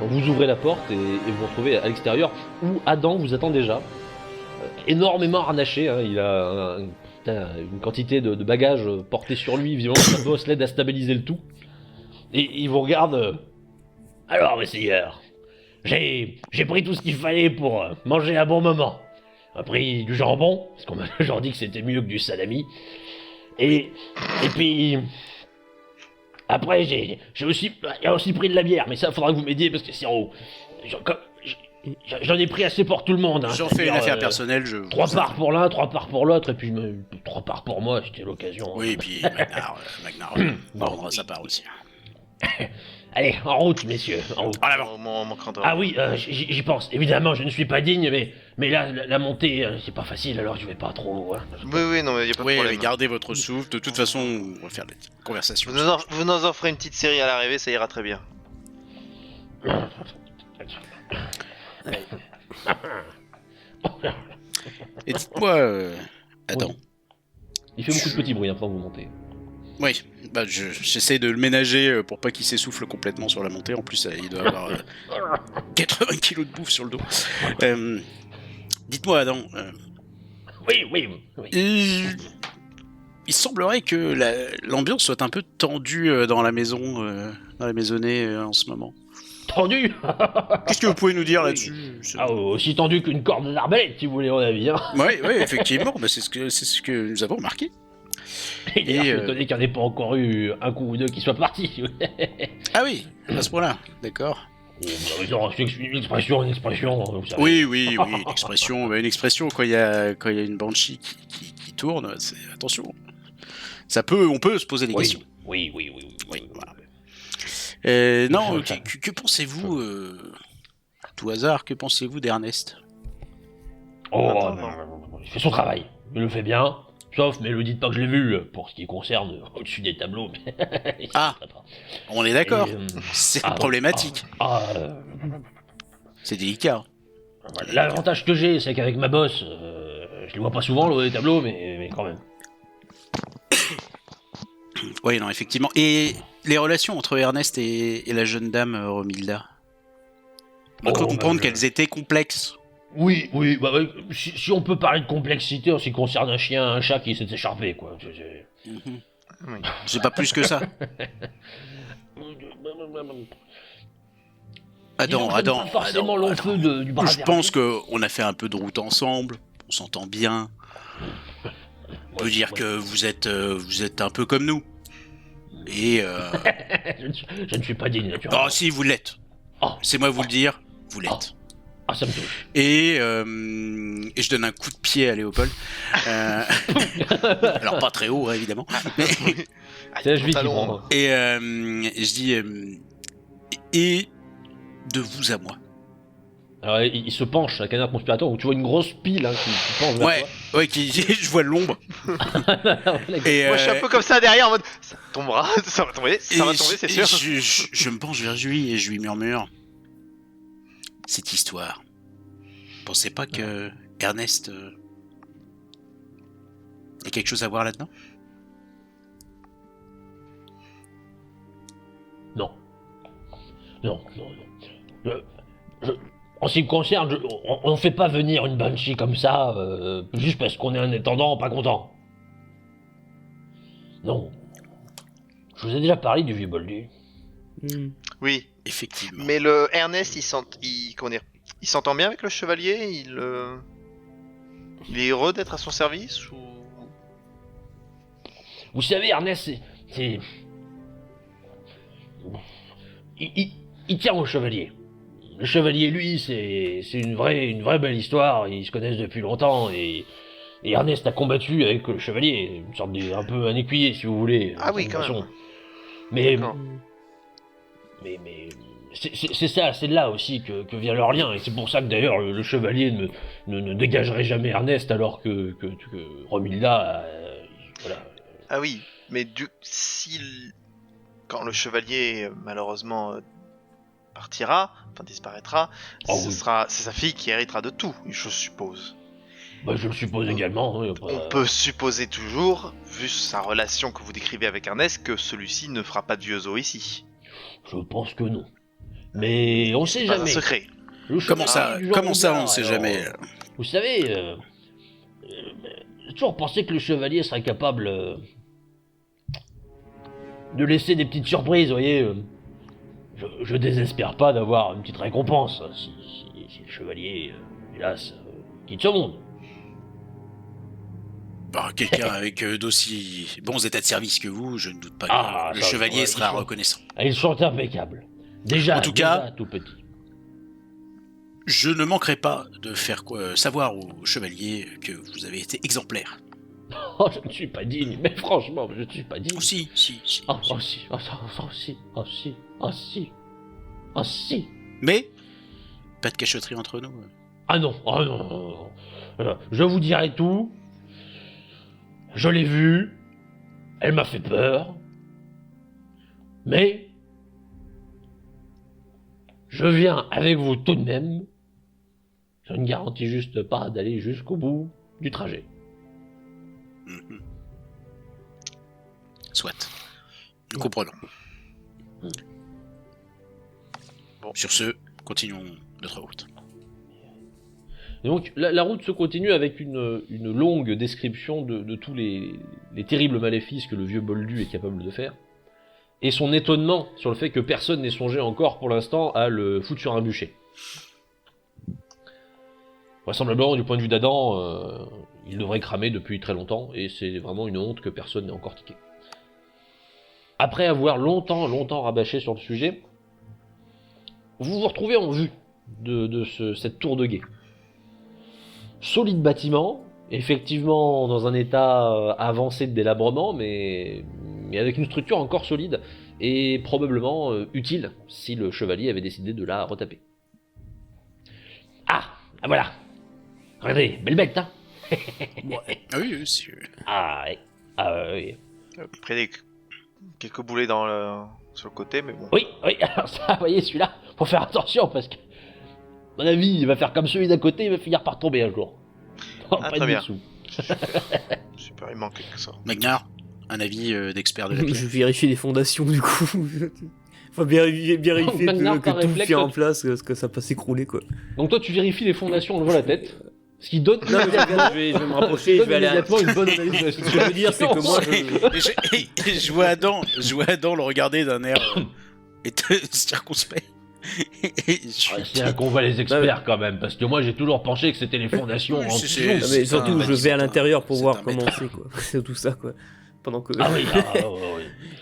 Vous ouvrez la porte et vous vous retrouvez à l'extérieur où Adam vous attend déjà. Énormément harnaché, hein, il a une quantité de bagages portés sur lui, visiblement sa bosse l'aide à stabiliser le tout. Et il vous regarde. Alors, messire, j'ai pris tout ce qu'il fallait pour manger un bon moment. J'ai pris du jambon, parce qu'on m'a toujours dit que c'était mieux que du salami. Et puis, après, j'ai aussi pris de la bière, mais ça, faudra que vous m'aidiez, parce que c'est en haut. J'en ai pris assez pour tout le monde. Hein. J'en fais une affaire personnelle, 3 parts pour l'un, 3 parts pour l'autre, et puis 3 parts pour moi, c'était l'occasion. Oui, et puis Magnar prendra sa part aussi. Allez, en route, messieurs, en route. Ah oui, j'y pense. Évidemment, je ne suis pas digne, mais là, la montée, c'est pas facile, alors je vais pas trop. Hein. Oui, non, mais y a pas de problème. Oui, gardez votre souffle. De toute façon, on va faire des conversations. Vous nous en ferez une petite série à l'arrivée, ça ira très bien. Et dites-moi, Adam. Oui. Il fait beaucoup de petits bruits hein, pendant que vous montez. Oui, bah j'essaie de le ménager pour pas qu'il s'essouffle complètement sur la montée. En plus, il doit avoir 80 kilos de bouffe sur le dos. Dites-moi, Adam. Oui. Il semblerait que l'ambiance soit un peu tendue dans la maison, dans la maisonnée en ce moment. Tendu. Qu'est-ce que vous pouvez nous dire là-dessus? Aussi tendu qu'une corde d'arbalète, si vous voulez mon avis. Hein. Oui, effectivement, bah, c'est ce que nous avons remarqué. Et je suis étonné qu'il n'y en ait pas encore eu un coup ou deux qui soient partis. Ah oui, à ce point-là, d'accord. Une expression, vous savez. Oui, une expression quand il y a une banshee qui tourne, c'est attention. On peut se poser des questions. Oui. Voilà. Non, que pensez-vous, à tout hasard, que pensez-vous d'Ernest? Il fait son travail, il le fait bien, sauf, mais le dites pas que je l'ai vu, pour ce qui concerne au-dessus des tableaux. On est d'accord, c'est problématique. C'est délicat. L'avantage que j'ai, c'est qu'avec ma bosse, je les vois pas souvent, les tableaux, mais quand même. Oui, non, effectivement. Et les relations entre Ernest et la jeune dame Romilda, on peut comprendre qu'elles étaient complexes. Oui, si on peut parler de complexité en ce qui concerne un chien, un chat qui s'est échappé, quoi. C'est pas plus que ça. Adam. Forcément long feu du bras. Je pense qu'on a fait un peu de route ensemble, on s'entend bien. On peut dire que vous êtes un peu comme nous. Et je ne suis pas digne, naturellement. Oh si, vous l'êtes. C'est moi vous le dire, vous l'êtes. Ça me touche. Et je donne un coup de pied à Léopold. Alors pas très haut, hein, évidemment. C'est la cheville qui prend. Et je dis et de vous à moi. Alors il se penche, la canard conspirateur, où tu vois une grosse pile hein, qui penche vers toi. Ouais, je vois l'ombre. Et moi je suis un peu comme ça derrière en mode ça tombera, ça va tomber, c'est sûr. Je me penche vers lui et je lui murmure cette histoire. Pensez pas que Ernest a quelque chose à voir là-dedans? Non. En ce qui me concerne, on fait pas venir une banshee comme ça, juste parce qu'on est un intendant pas content. Non. Je vous ai déjà parlé du vieux Boldu. Oui, effectivement. Mais le Ernest, il s'entend bien avec le chevalier. Il est heureux d'être à son service ou... Vous savez, Ernest, c'est... Il tient au chevalier. Le chevalier, lui, c'est une vraie belle histoire. Ils se connaissent depuis longtemps et Ernest a combattu avec le chevalier, une sorte un peu un écuyer, si vous voulez. Ah oui, quand même. Mais c'est ça, c'est de là aussi que vient leur lien, et c'est pour ça que d'ailleurs le chevalier ne dégagerait jamais Ernest alors que Romilda, voilà. Ah oui, mais quand le chevalier malheureusement disparaîtra, c'est sa fille qui héritera de tout, je suppose. Bah, je le suppose également. Hein, On peut supposer toujours, vu sa relation que vous décrivez avec Ernest, que celui-ci ne fera pas de vieux os ici. Je pense que non. Mais on sait Pas un jamais. secret. Comment ça, on sait jamais. Vous savez, j'ai toujours pensé que le chevalier serait capable de laisser des petites surprises, vous voyez. Je désespère pas d'avoir une petite récompense si le chevalier, hélas, quitte ce monde. Bah, quelqu'un avec d'aussi bons états de service que vous, je ne doute pas que le ça, chevalier sera reconnaissant. Ils sont impeccables. Déjà, En tout cas, tout petit. Je ne manquerai pas de faire savoir au chevalier que vous avez été exemplaire. Oh, je ne suis pas digne, mais franchement, je ne suis pas digne. Oh si. Si. Mais, pas de cachotterie entre nous. Ah non. Je vous dirai tout. Je l'ai vue. Elle m'a fait peur. Mais je viens avec vous tout de même. Je ne garantis juste pas d'aller jusqu'au bout du trajet. Soit. Nous comprenons. Bon. Sur ce, continuons notre route. Et donc la route se continue avec une longue description de tous les terribles maléfices que le vieux Boldu est capable de faire, et son étonnement sur le fait que personne n'ait songé encore pour l'instant à le foutre sur un bûcher. Vraisemblablement, du point de vue d'Adam, il devrait cramer depuis très longtemps, et c'est vraiment une honte que personne n'ait encore tiqué. Après avoir longtemps rabâché sur le sujet, vous vous retrouvez en vue de cette tour de guet. Solide bâtiment, effectivement dans un état avancé de délabrement, mais avec une structure encore solide, et probablement utile si le chevalier avait décidé de la retaper. Ah voilà. Regardez, belle bête, hein. Ouais. Ah oui, monsieur. Oui. Après quelques boulets sur le côté, mais bon. Oui, alors ça, vous voyez, celui-là, faut faire attention, parce que, à mon avis, il va faire comme celui d'à côté, il va finir par tomber un jour. Très bien. Super, il manque quelque chose. Magnar, un avis d'expert de la pierre. Je vérifie les fondations, du coup. Faut vérifier que tout tient en place, que ça peut s'écrouler, quoi. Donc toi, tu vérifies les fondations en levant la tête. Ce qui donne Non, mais regarde, je vais me rapprocher, je vais aller immédiatement une bonne analyse de la Ce que je veux dire, c'est que moi, je vois Adam le regarder d'un air circonspect. C'est qu'on voit les experts quand même, parce que moi j'ai toujours pensé que c'était les fondations en dessous. Mais surtout, je vais à l'intérieur pour voir comment c'est, quoi. C'est tout ça, quoi. Pendant que... Oui.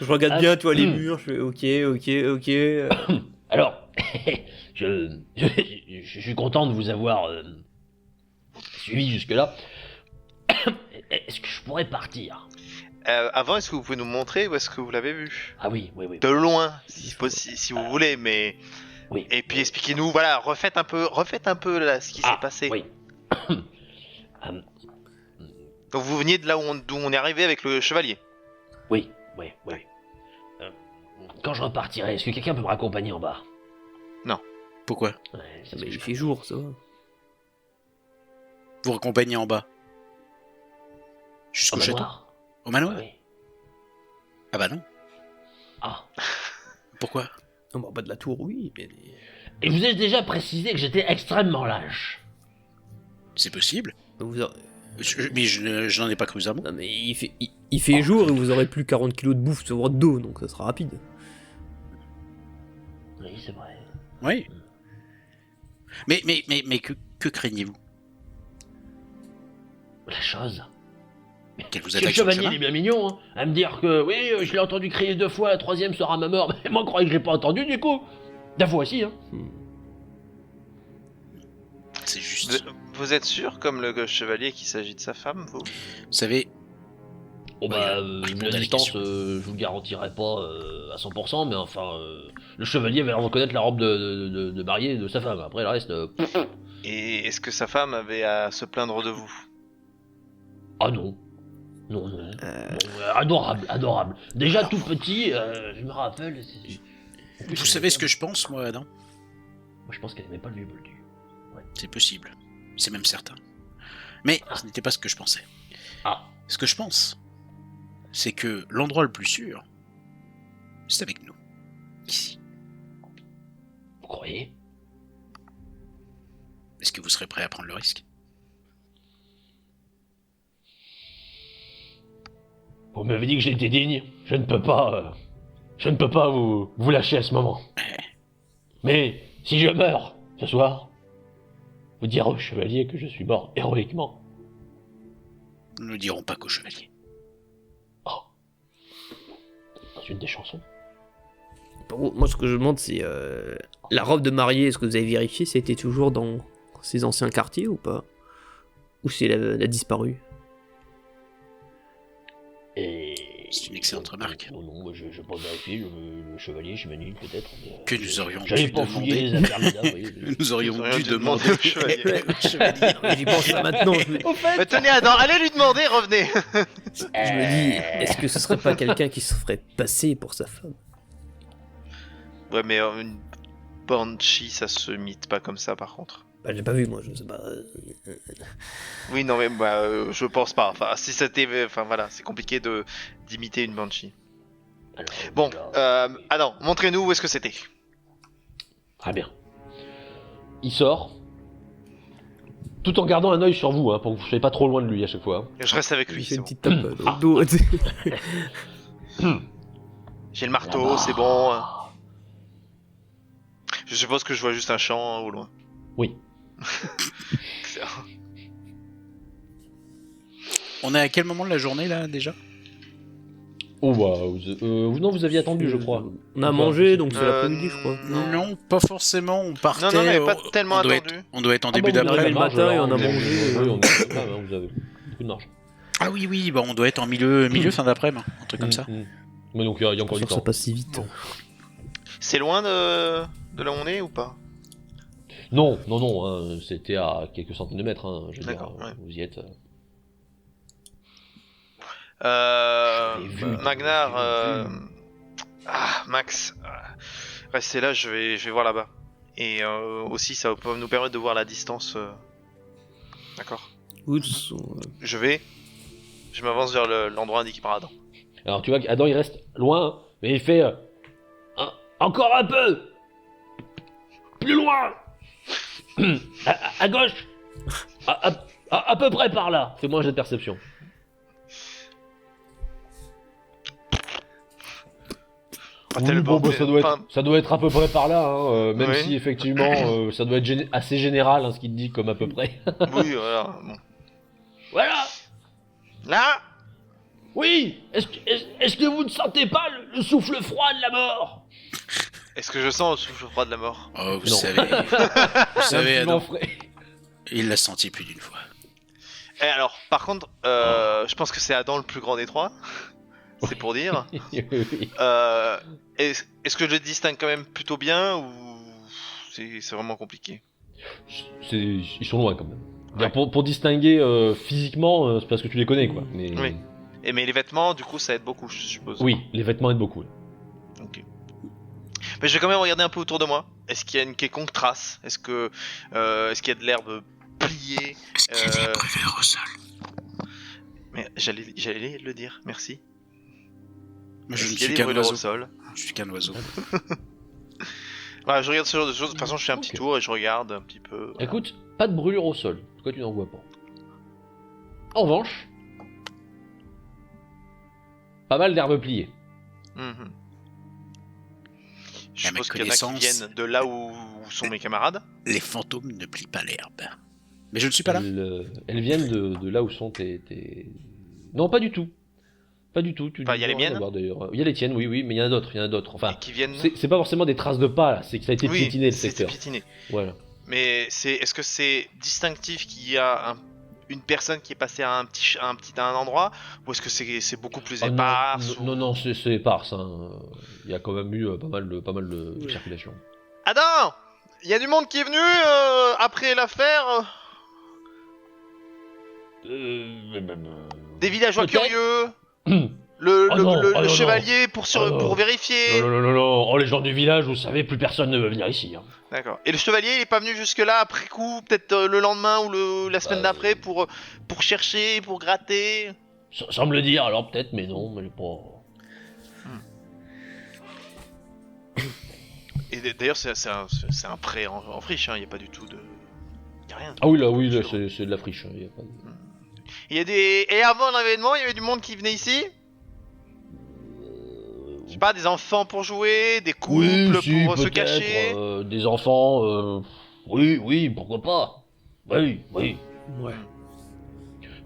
Je regarde bien, tu vois, les murs, je fais ok. Alors, je suis content de vous avoir suivi jusque-là. Est-ce que je pourrais partir ? Avant, est-ce que vous pouvez nous montrer où est-ce que vous l'avez vu ? Ah oui. De loin, si vous voulez, mais... Oui. Et puis expliquez-nous, voilà, refaites un peu là, ce qui s'est passé. Oui. Donc vous veniez de là d'où on est arrivé avec le chevalier. Oui. Quand je repartirai, est-ce que quelqu'un peut me raccompagner en bas ? Pourquoi ? Mais il fait jour, ça va. Vous raccompagnez en bas jusqu'au château ? Au manoir ? Oui. Ah bah non. Ah. Pourquoi ? Non, en bas de la tour, oui, mais... Et vous avez déjà précisé que j'étais extrêmement lâche. C'est possible. Vous aurez... Mais je n'en ai pas cru un mot. Non, mais il fait jour et vous aurez plus 40 kilos de bouffe sur votre dos, donc ça sera rapide. Oui, c'est vrai. Oui. Mais que craignez-vous ? La chose. Qu'elle vous Le attaque sur le chevalier il est chemin ? bien mignon, hein, à me dire que oui, je l'ai entendu crier 2 fois, la 3e sera ma mort, mais moi je croyais que je l'ai pas entendu du coup. La fois aussi, hein. C'est juste. Vous êtes sûr, comme le chevalier, qu'il s'agit de sa femme, vous ? Vous savez, Oh bah, répondez à la la distance, question. je vous le garantirai pas à 100%, mais enfin, le chevalier va reconnaître la robe de mariée de sa femme. Après, le reste... Et est-ce que sa femme avait à se plaindre de vous ? Ah non. Non. Bon, adorable. Déjà tout petit, je me rappelle... vous savez ce que je pense, moi, Adam ? Moi, je pense qu'elle aimait pas le vieux Boldu. C'est possible. C'est même certain. Mais ce n'était pas ce que je pensais. Ah. Ce que je pense, c'est que l'endroit le plus sûr, c'est avec nous. Ici. croyez? Est-ce que vous serez prêt à prendre le risque? Vous m'avez dit que j'étais digne. Je ne peux pas vous lâcher à ce moment. Mais si je meurs ce soir, vous direz au chevalier que je suis mort héroïquement. Nous ne dirons pas qu'au chevalier. Oh. Dans une des chansons. Moi, ce que je demande, c'est la robe de mariée. Est-ce que vous avez vérifié si elle était toujours dans ces anciens quartiers ou pas? Ou si elle a disparu? Et... C'est une excellente remarque. Non, moi je pense vérifier le chevalier, j'imagine peut-être. Que nous aurions J'avais dû pas fouillé les affaires madame, oui. Nous aurions dû demander au chevalier. au chevalier. J'y pense là maintenant. Mais tenez, Adam, allez lui demander, revenez. Je me dis, est-ce que ce serait pas quelqu'un qui se ferait passer pour sa femme? Ouais, mais une banshee, ça se mythe pas comme ça, par contre. Bah, j'ai pas vu, moi, je sais pas. Oui, non, mais je pense pas. Enfin, si c'était... Enfin, voilà, c'est compliqué d'imiter une banshee. Alors, Bon, là, Adam, montrez-nous où est-ce que c'était. Très bien. Il sort, tout en gardant un œil sur vous, pour que vous ne soyez pas trop loin de lui à chaque fois. Je reste avec Il lui, fait c'est une bon. petite tape dans le dos. J'ai le marteau, c'est bon. Je suppose que je vois juste un champ au loin. Oui. On est à quel moment de la journée là déjà? Oh bah, vous aviez attendu, je crois. On a mangé, donc c'est l'après-midi, je crois. Non, pas forcément. On partait. Non, mais pas tellement on doit attendu. on doit être en Ah début bon, vous d'après-midi. avez le matin et on a vous avez- mangé. Oui, vous avez beaucoup de marge. Ah oui, bah on doit être en milieu fin d'après-midi, un truc comme ça. Mais donc il y a encore du Ça temps. passe si vite. C'est loin de là où on est ou pas? Non, c'était à quelques centaines de mètres, je veux dire, D'accord, ouais. vous y êtes. Euh... J'ai vu, Magnar, j'ai vu. Max, restez là, je vais voir là-bas. Et aussi, ça peut nous permettre de voir la distance. D'accord. Oui, de toute façon, Je m'avance vers l'endroit indiqué par Adam. Alors tu vois qu'Adam il reste loin, mais il fait encore un peu, plus loin, à gauche, à peu près par là. Fais-moi un jet de perception. Pas Oui, tellement, bon, bah, mais ça doit être à peu près par là, même Oui. si effectivement ça doit être assez général ce qu'il te dit comme à peu près. Oui, voilà. Bon. Voilà. Là, Oui. Est-ce que vous ne sentez pas le souffle froid de la mort? est-ce que je sens le souffle froid de la mort? Oh, vous Non. savez, vous savez, Un petit vent Adam, frais. il l'a senti plus d'une fois. Et alors, par contre, je pense que c'est Adam le plus grand des trois. C'est pour dire. Oui. Est-ce que je le distingue quand même plutôt bien ou c'est vraiment compliqué? Ils sont loin quand même. Ouais. Pour distinguer physiquement, c'est parce que tu les connais quoi. Mais... Oui. Mais les vêtements, du coup, ça aide beaucoup, je suppose. Oui, les vêtements aident beaucoup. Ok. Mais je vais quand même regarder un peu autour de moi. Est-ce qu'il y a une quelconque trace? Est-ce qu'il y a de l'herbe pliée? Est-ce qu'il y a des brûlures au sol? Mais j'allais le dire, merci. Moi, je Est-ce ne qu'il y a suis des qu'un brûlures au oiseau. sol? Je suis qu'un oiseau. Voilà, je regarde ce genre de choses. De toute façon, je fais un petit Ok. tour et je regarde un petit peu. Voilà. Écoute, pas de brûlure au sol. Pourquoi tu n'en vois pas? En revanche, pas mal d'herbes pliées. Mhm. Je À ma suppose qu'il y en a qui connaissance- viennent de là où sont mes camarades. Les fantômes ne plient pas l'herbe. Mais je ne suis pas là. Elles viennent de là où sont tes... Non, pas du tout. Pas du tout. Enfin, il y a les miennes. Il y a les tiennes, oui, mais il y en a d'autres. Enfin, Et qui viennent. c'est pas forcément des traces de pas, là. C'est que ça a été Oui, piétiné, le c'était secteur. piétiné. Voilà. Mais est-ce que c'est distinctif qu'il y a une personne qui est passée à un endroit, ou est-ce que c'est beaucoup plus Ah, éparse ou- non, c'est éparse. Il y a quand même eu pas mal de circulation. Adam, il y a du monde qui est venu après l'affaire. Des villageois peut-être. curieux. Le Oh non, oh non, chevalier pour Oh non. pour vérifier. Non. Oh, les gens du village, vous savez, plus personne ne veut venir ici. D'accord. Et le chevalier, il est pas venu jusque là après coup, peut-être le lendemain ou la semaine d'après pour chercher, pour gratter. Ça semble dire, alors peut-être, mais non, mais pas... Et d'ailleurs, c'est un prêt en friche, hein. Il n'y a pas du tout de. Il a rien. Ah oui, là, c'est de la friche. Hein, y a pas de- Il y a des. Et avant l'événement, il y avait du monde qui venait ici. Je sais pas, des enfants pour jouer, des couples si, pour se peut-être, cacher. des enfants, oui, pourquoi pas. Oui. Ouais.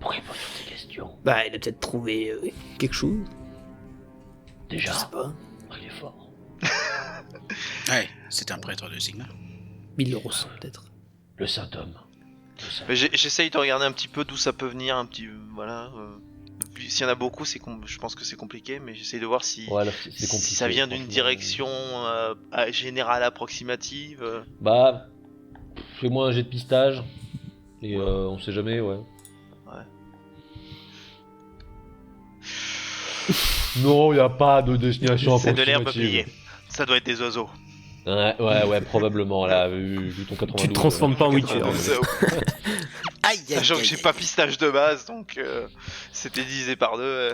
Pourquoi il pose toutes ces questions? Bah, il a peut-être trouvé quelque chose. Je Déjà, sais pas. il est fort. Ouais, c'est un prêtre de Sigma. Il le ressent peut-être. Le saint homme. Mais j'essaye de regarder un petit peu d'où ça peut venir, un petit. Voilà. S'il y en a beaucoup, je pense que c'est compliqué, mais j'essaye de voir si. Ouais, là, c'est compliqué. Si ça vient d'une franchement. direction générale approximative. Bah, fais-moi un jet de pistage. Et on sait jamais, ouais. Non, y a pas de destination C'est de approximative. l'herbe peuplier. Ça doit être des oiseaux. Ouais, probablement, là, vu ton 92. Tu te transformes pas en Witcher. Aïe, aïe, Sachant que aïe, j'ai aïe. pas pistage de base, donc c'était divisé par deux.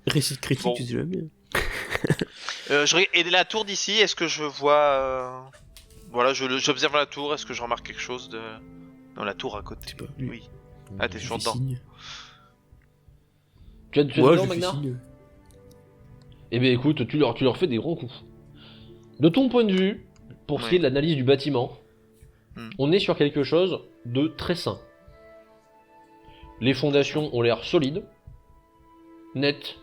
Récit critique, Bon. tu sais jamais. Et la tour d'ici, est-ce que je vois. Voilà, j'observe la tour, est-ce que je remarque quelque chose de. Non, la tour à côté. Je sais pas, lui. Oui. Ah, t'es Je toujours fais dedans. signe. Tu es Ouais, dedans, je fais Magnar? signe. Eh bien écoute, tu leur fais des grands coups. De ton point de vue, pour ce qui est de l'analyse du bâtiment, on est sur quelque chose de très sain. Les fondations ont l'air solides, nettes.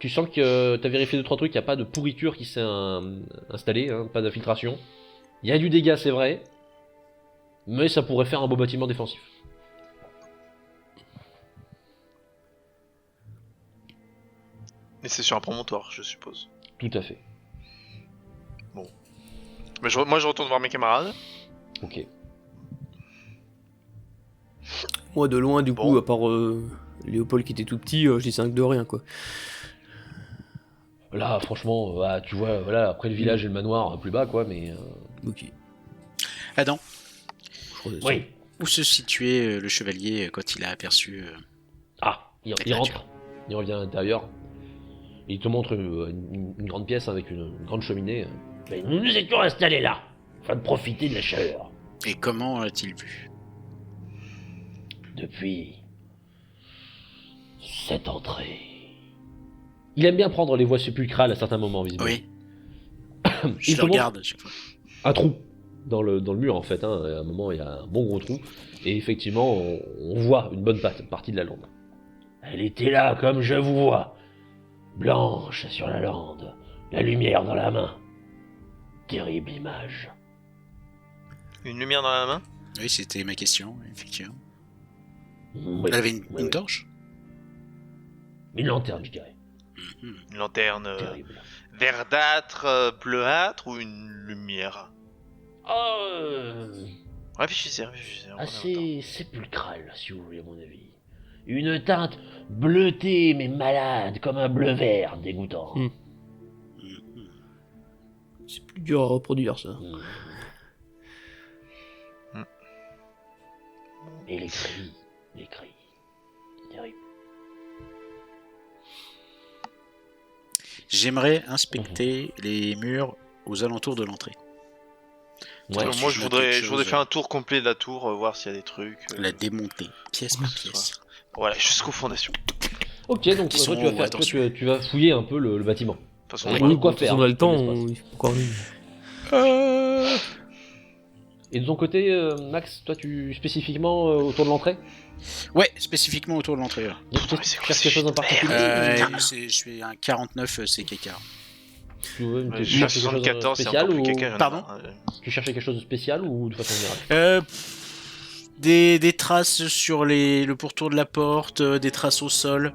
Tu sens que t'as vérifié 2-3 trucs, il n'y a pas de pourriture qui s'est installée, hein, pas d'infiltration. Il y a du dégât, c'est vrai, mais ça pourrait faire un beau bâtiment défensif. Et c'est sur un promontoire, je suppose. Tout à fait. Mais moi, je retourne voir mes camarades. Ok. Moi, de loin, du Bon. coup, à part Léopold qui était tout petit, je dis 5 de rien, quoi. Là, franchement, tu vois, voilà, après le village et le manoir plus bas, quoi, mais. Ok. Adam, Je redescends. Oui. où se situait le chevalier quand il a aperçu... Ah, il créature. rentre. Il revient à l'intérieur. Il te montre une grande pièce avec une grande cheminée. Mais nous nous étions installés là, afin de profiter de la chaleur. Et comment a-t-il vu? Depuis cette entrée. Il aime bien prendre les voies sépulcrales à certains moments, visiblement. Oui, Il je te le montre regarde à chaque fois. un trou dans le mur, en fait. Hein. À un moment, il y a un bon gros trou. Et effectivement, on voit une bonne partie de la lande. Elle était là, comme je vous vois. Blanche sur la lande, la lumière dans la main. Terrible image. Une lumière dans la main. Oui, c'était ma question, effectivement. Oui, Elle avait une oui. torche? Une lanterne, je dirais. Une lanterne Terrible. verdâtre, bleuâtre ou une lumière. Réfléchissez, réfléchissez. on prend notre Assez sépulcrale, si vous voulez, à mon avis. Une teinte bleutée, mais malade, comme un bleu vert dégoûtant. C'est plus dur à reproduire, ça. Et les cris. Terrible. J'aimerais inspecter les murs aux alentours de l'entrée. Ouais. temps. si Moi, je je note voudrais, quelque je voudrais chose, faire un tour complet de la tour, voir s'il y a des trucs. La démonter, pièce par ce pièce. Voilà, jusqu'aux fondations. Ok, donc Qui toi, sont tu vas, hauts, toi, attention. tu vas fouiller un peu le bâtiment. De toute façon, Ouais. voilà. Oui, quoi Quand faire, on a le temps, l'espace. il faut encore une. Et de ton côté, Max, toi, tu spécifiquement autour de l'entrée Ouais, spécifiquement autour de l'entrée. Là. Tu mais c'est quoi cherches quelque chose en cette merde particulier Je fais un 49 CKK. Tu veux Ouais, tu je cherches suis quelque chose de 74, c'est spécial encore plus ou... quelqu'un. j'en ai Pardon marre. Tu cherchais quelque chose de spécial ou de façon générale Des traces sur le pourtour de la porte, des traces au sol.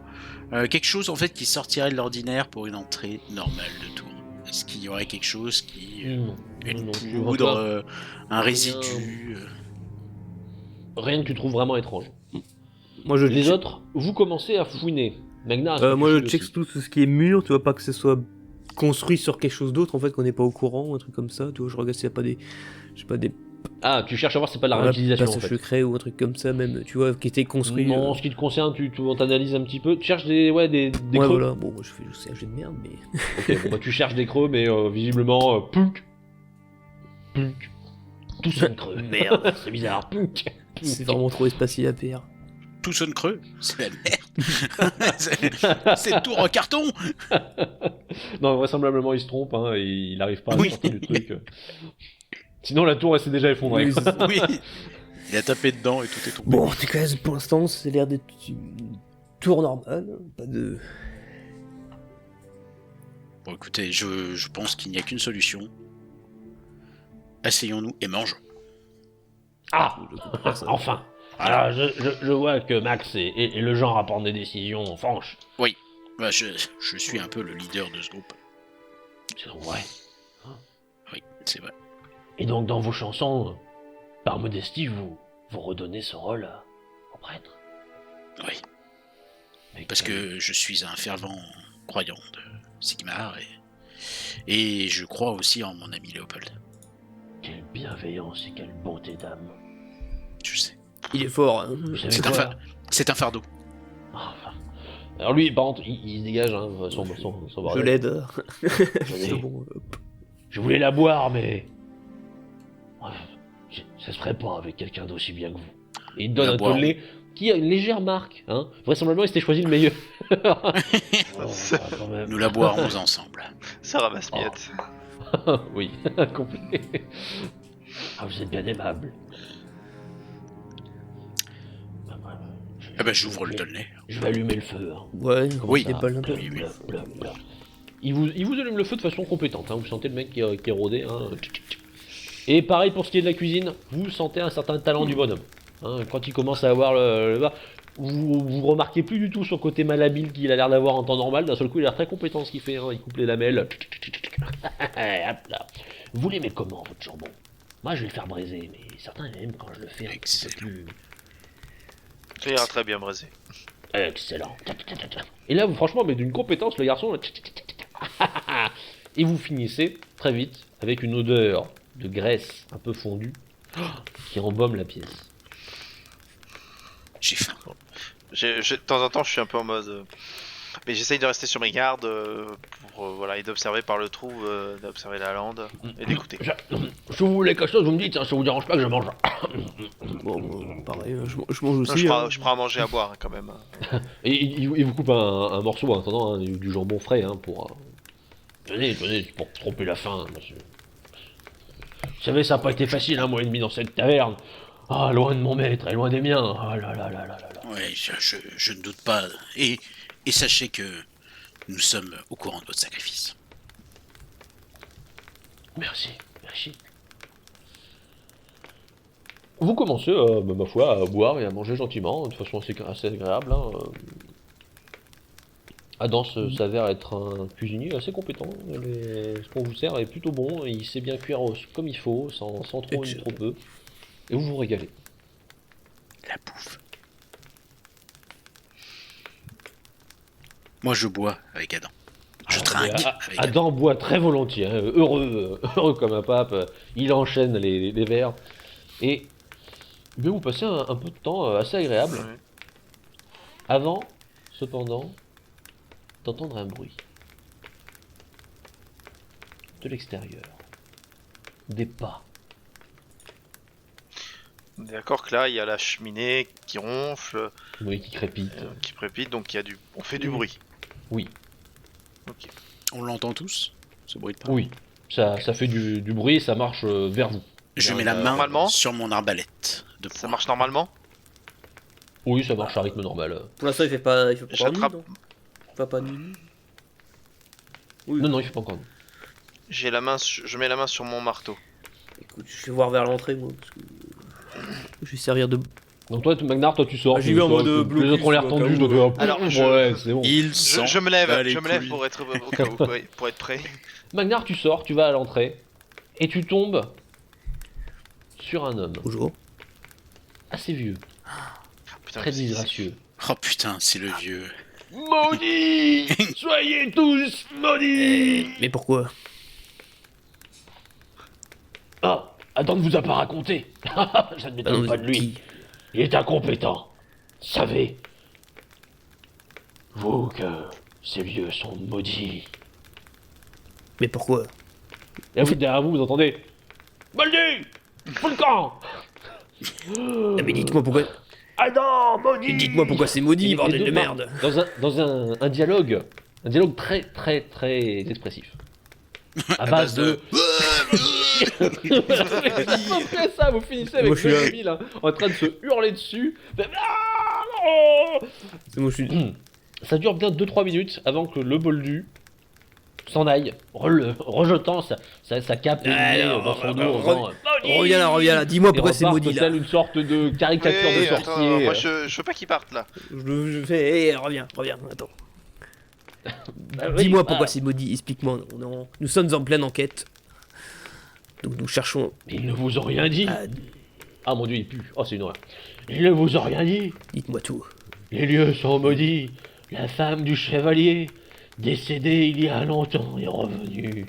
Quelque chose en fait qui sortirait de l'ordinaire pour une entrée normale de tour. Est-ce qu'il y aurait quelque chose qui... Non. une Non, tu poudre, vois un résidu rien que tu trouves vraiment étrange. Moi, je Les autres, vous commencez à fouiner. Magna, moi, je check tout ce qui est mur, tu vois, pas que ce soit construit sur quelque chose d'autre, en fait, qu'on n'est pas au courant, ou un truc comme ça. Tu vois, je regarde s'il n'y a pas des. Je sais pas, des. Ah, tu cherches à voir si c'est pas de la voilà, réutilisation en passages fait. secrets ou un truc comme ça, même, tu vois, qui était construit. Non, en ce qui te concerne, on t'analyse un petit peu. Tu cherches des ouais, creux. voilà. Bon, moi, je fais un jeu de merde, mais. Ok, bon, bah, tu cherches des creux, mais visiblement, punk. Punk. Tout sonne creux. Merde. C'est bizarre. Punk. C'est vraiment trop espacé à PR. Tout sonne creux, c'est la merde. C'est tout en carton. Non, vraisemblablement, il se trompe, hein, et il arrive pas à Oui. sortir du truc. Sinon, la tour, elle s'est déjà effondrée. Oui, c'est- Oui. Il a tapé dedans et tout est tombé. Bon, en tout cas, pour l'instant, ça a l'air d'être une tour normale. Pas de. Bon, écoutez, je pense qu'il n'y a qu'une solution. Asseyons-nous et mangeons. Ah, Je comprends ça. enfin. Voilà. Alors, je vois que Max est le genre à prendre des décisions franches. Bah, je suis un peu le leader de ce groupe. C'est vrai. Oui, c'est vrai. Et donc, dans vos chansons, par modestie, vous redonnez ce rôle au prêtre. Oui, Mais parce que je suis un fervent croyant de Sigmar et je crois aussi en mon ami Léopold. Quelle bienveillance et quelle bonté d'âme. Je sais. Il est fort. Hein. Vous savez C'est quoi c'est un fardeau. Ah, enfin. Alors lui, par contre, il se dégage, hein, son Je bordel. l'aide. Venez. C'est bon, hop. Je voulais la boire, mais... Bref, ça se ferait pas avec quelqu'un d'aussi bien que vous. Et il te donne La un boire. collet qui a une légère marque. Hein. Vraisemblablement, il s'était choisi le meilleur. Oh, quand même. Nous la boirons ensemble. Ça ramasse miette. Oui, complet. Ah, vous êtes bien aimable. Ah, voilà. Ah bah j'ouvre le tonnet. Je vais allumer le feu. Hein. Ouais, Oui. des balles un peu. Oui, oui. Oula. Il vous allume le feu de façon compétente. Hein. Vous sentez le mec qui est rodé. Hein. Et pareil pour ce qui est de la cuisine, vous sentez un certain talent du bonhomme. Hein. Quand il commence à avoir le vous remarquez plus du tout son côté malhabile qu'il a l'air d'avoir en temps normal. D'un seul coup, il a l'air très compétent dans ce qu'il fait. Hein. Il coupe les lamelles. Hop là. Vous l'aimez comment, votre jambon? Moi, je vais le faire braiser, mais certains aiment quand je le fais un petit peu Excellent. plus... Ça ira très bien braisé. Excellent. Et là, vous, franchement, mais d'une compétence, le garçon... Et vous finissez très vite avec une odeur de graisse un peu fondue qui embaume la pièce. J'ai faim. De temps en temps, je suis un peu en mode. Mais j'essaye de rester sur mes gardes pour voilà, et d'observer par le trou, d'observer la lande et d'écouter. Si vous voulez quelque chose, vous me dites, hein, ça vous dérange pas que je mange. Bon, pareil, je mange Non, aussi. je, prends, hein. je prends à manger à boire hein, quand même. Et il vous coupe un morceau en attendant, hein, du jambon frais hein, pour... Tenez, c'est pour tromper la faim, monsieur. Vous savez, ça n'a pas été facile, un mois et demi dans cette taverne. Ah, loin de mon maître et loin des miens. Ah là là là là là là. Ouais, je ne doute pas. Et sachez que nous sommes au courant de votre sacrifice. Merci. Vous commencez, ma foi, à boire et à manger gentiment, de façon assez agréable. Hein. Adam s'avère être un cuisinier assez compétent. Ce qu'on vous sert est plutôt bon. Il sait bien cuire comme il faut, sans trop ni Excellent. trop peu. Et vous vous régalez. La bouffe. Moi, je bois avec Adam. Je trinque avec Adam. Adam boit très volontiers, hein, heureux comme un pape. Il enchaîne les verres. Et vous passez un peu de temps assez agréable. Ouais. Avant, cependant, d'entendre un bruit. De l'extérieur. Des pas. On est d'accord que là, il y a la cheminée qui ronfle, Oui, qui crépite. qui prépite, donc il y a on fait du Oui. bruit. Oui, On l'entend tous, ce bruit de pas. oui. Ça fait du bruit et ça marche vers vous. Je mets la main Normalement sur mon arbalète de Ça poing. marche normalement? Oui, ça marche à rythme normal. Pour l'instant, il fait pas nuit, J'attrape. non Il fait pas nuit. Oui. Non, il fait pas encore. Je mets la main sur mon marteau. Écoute, je vais voir vers l'entrée, moi, parce que je vais servir de. Donc toi, Magnar, toi tu sors. Ah, j'y vais en mode Les blocus, autres ont l'air au cas tendus, où, je dois dire, Alors, ouais, c'est bon. Il Je me lève pour être au cas où, pour être prêt. Magnar, tu sors, tu vas à l'entrée, et tu tombes sur un homme Bonjour. assez vieux, Putain, très c'est- disgracieux. Oh putain, c'est le vieux. Maudits! Soyez tous maudits! Mais pourquoi Ah, Adam ne vous a pas raconté. Ça ne m'étonne pas de lui. qui Il est incompétent. Savez, vous que ces vieux sont maudits. Mais pourquoi Et vous, derrière vous, vous entendez Boldu, fous le camp. Ah, mais dites-moi pourquoi. Ah non, maudit. Dites-moi pourquoi c'est maudit, Et bordel les de deux merde. Dans un dialogue très très très expressif. À base de. Après ça, vous finissez avec Moi, je suis là. 2000 en train de se hurler dessus. Ah, non. C'est moi, je suis. Ça dure bien 2-3 minutes avant que le boldu s'en aille, rejetant sa cape Alors, dans son dos en disant Reviens là, dis-moi et pourquoi c'est repart maudit là. tel une sorte de caricature de attends, sorcier. moi je veux pas qu'il parte là. Je fais, hé, reviens, attends. Bah oui, Dis-moi bah, pourquoi c'est maudit, explique-moi. Nous sommes en pleine enquête. Donc nous cherchons. mais ils ne vous ont rien dit. à- Ah mon dieu, il pue. Oh, c'est une horreur. Ils ne vous ont rien dit. Dites-moi tout. Les lieux sont maudits. La femme du chevalier, décédée il y a longtemps, est revenue.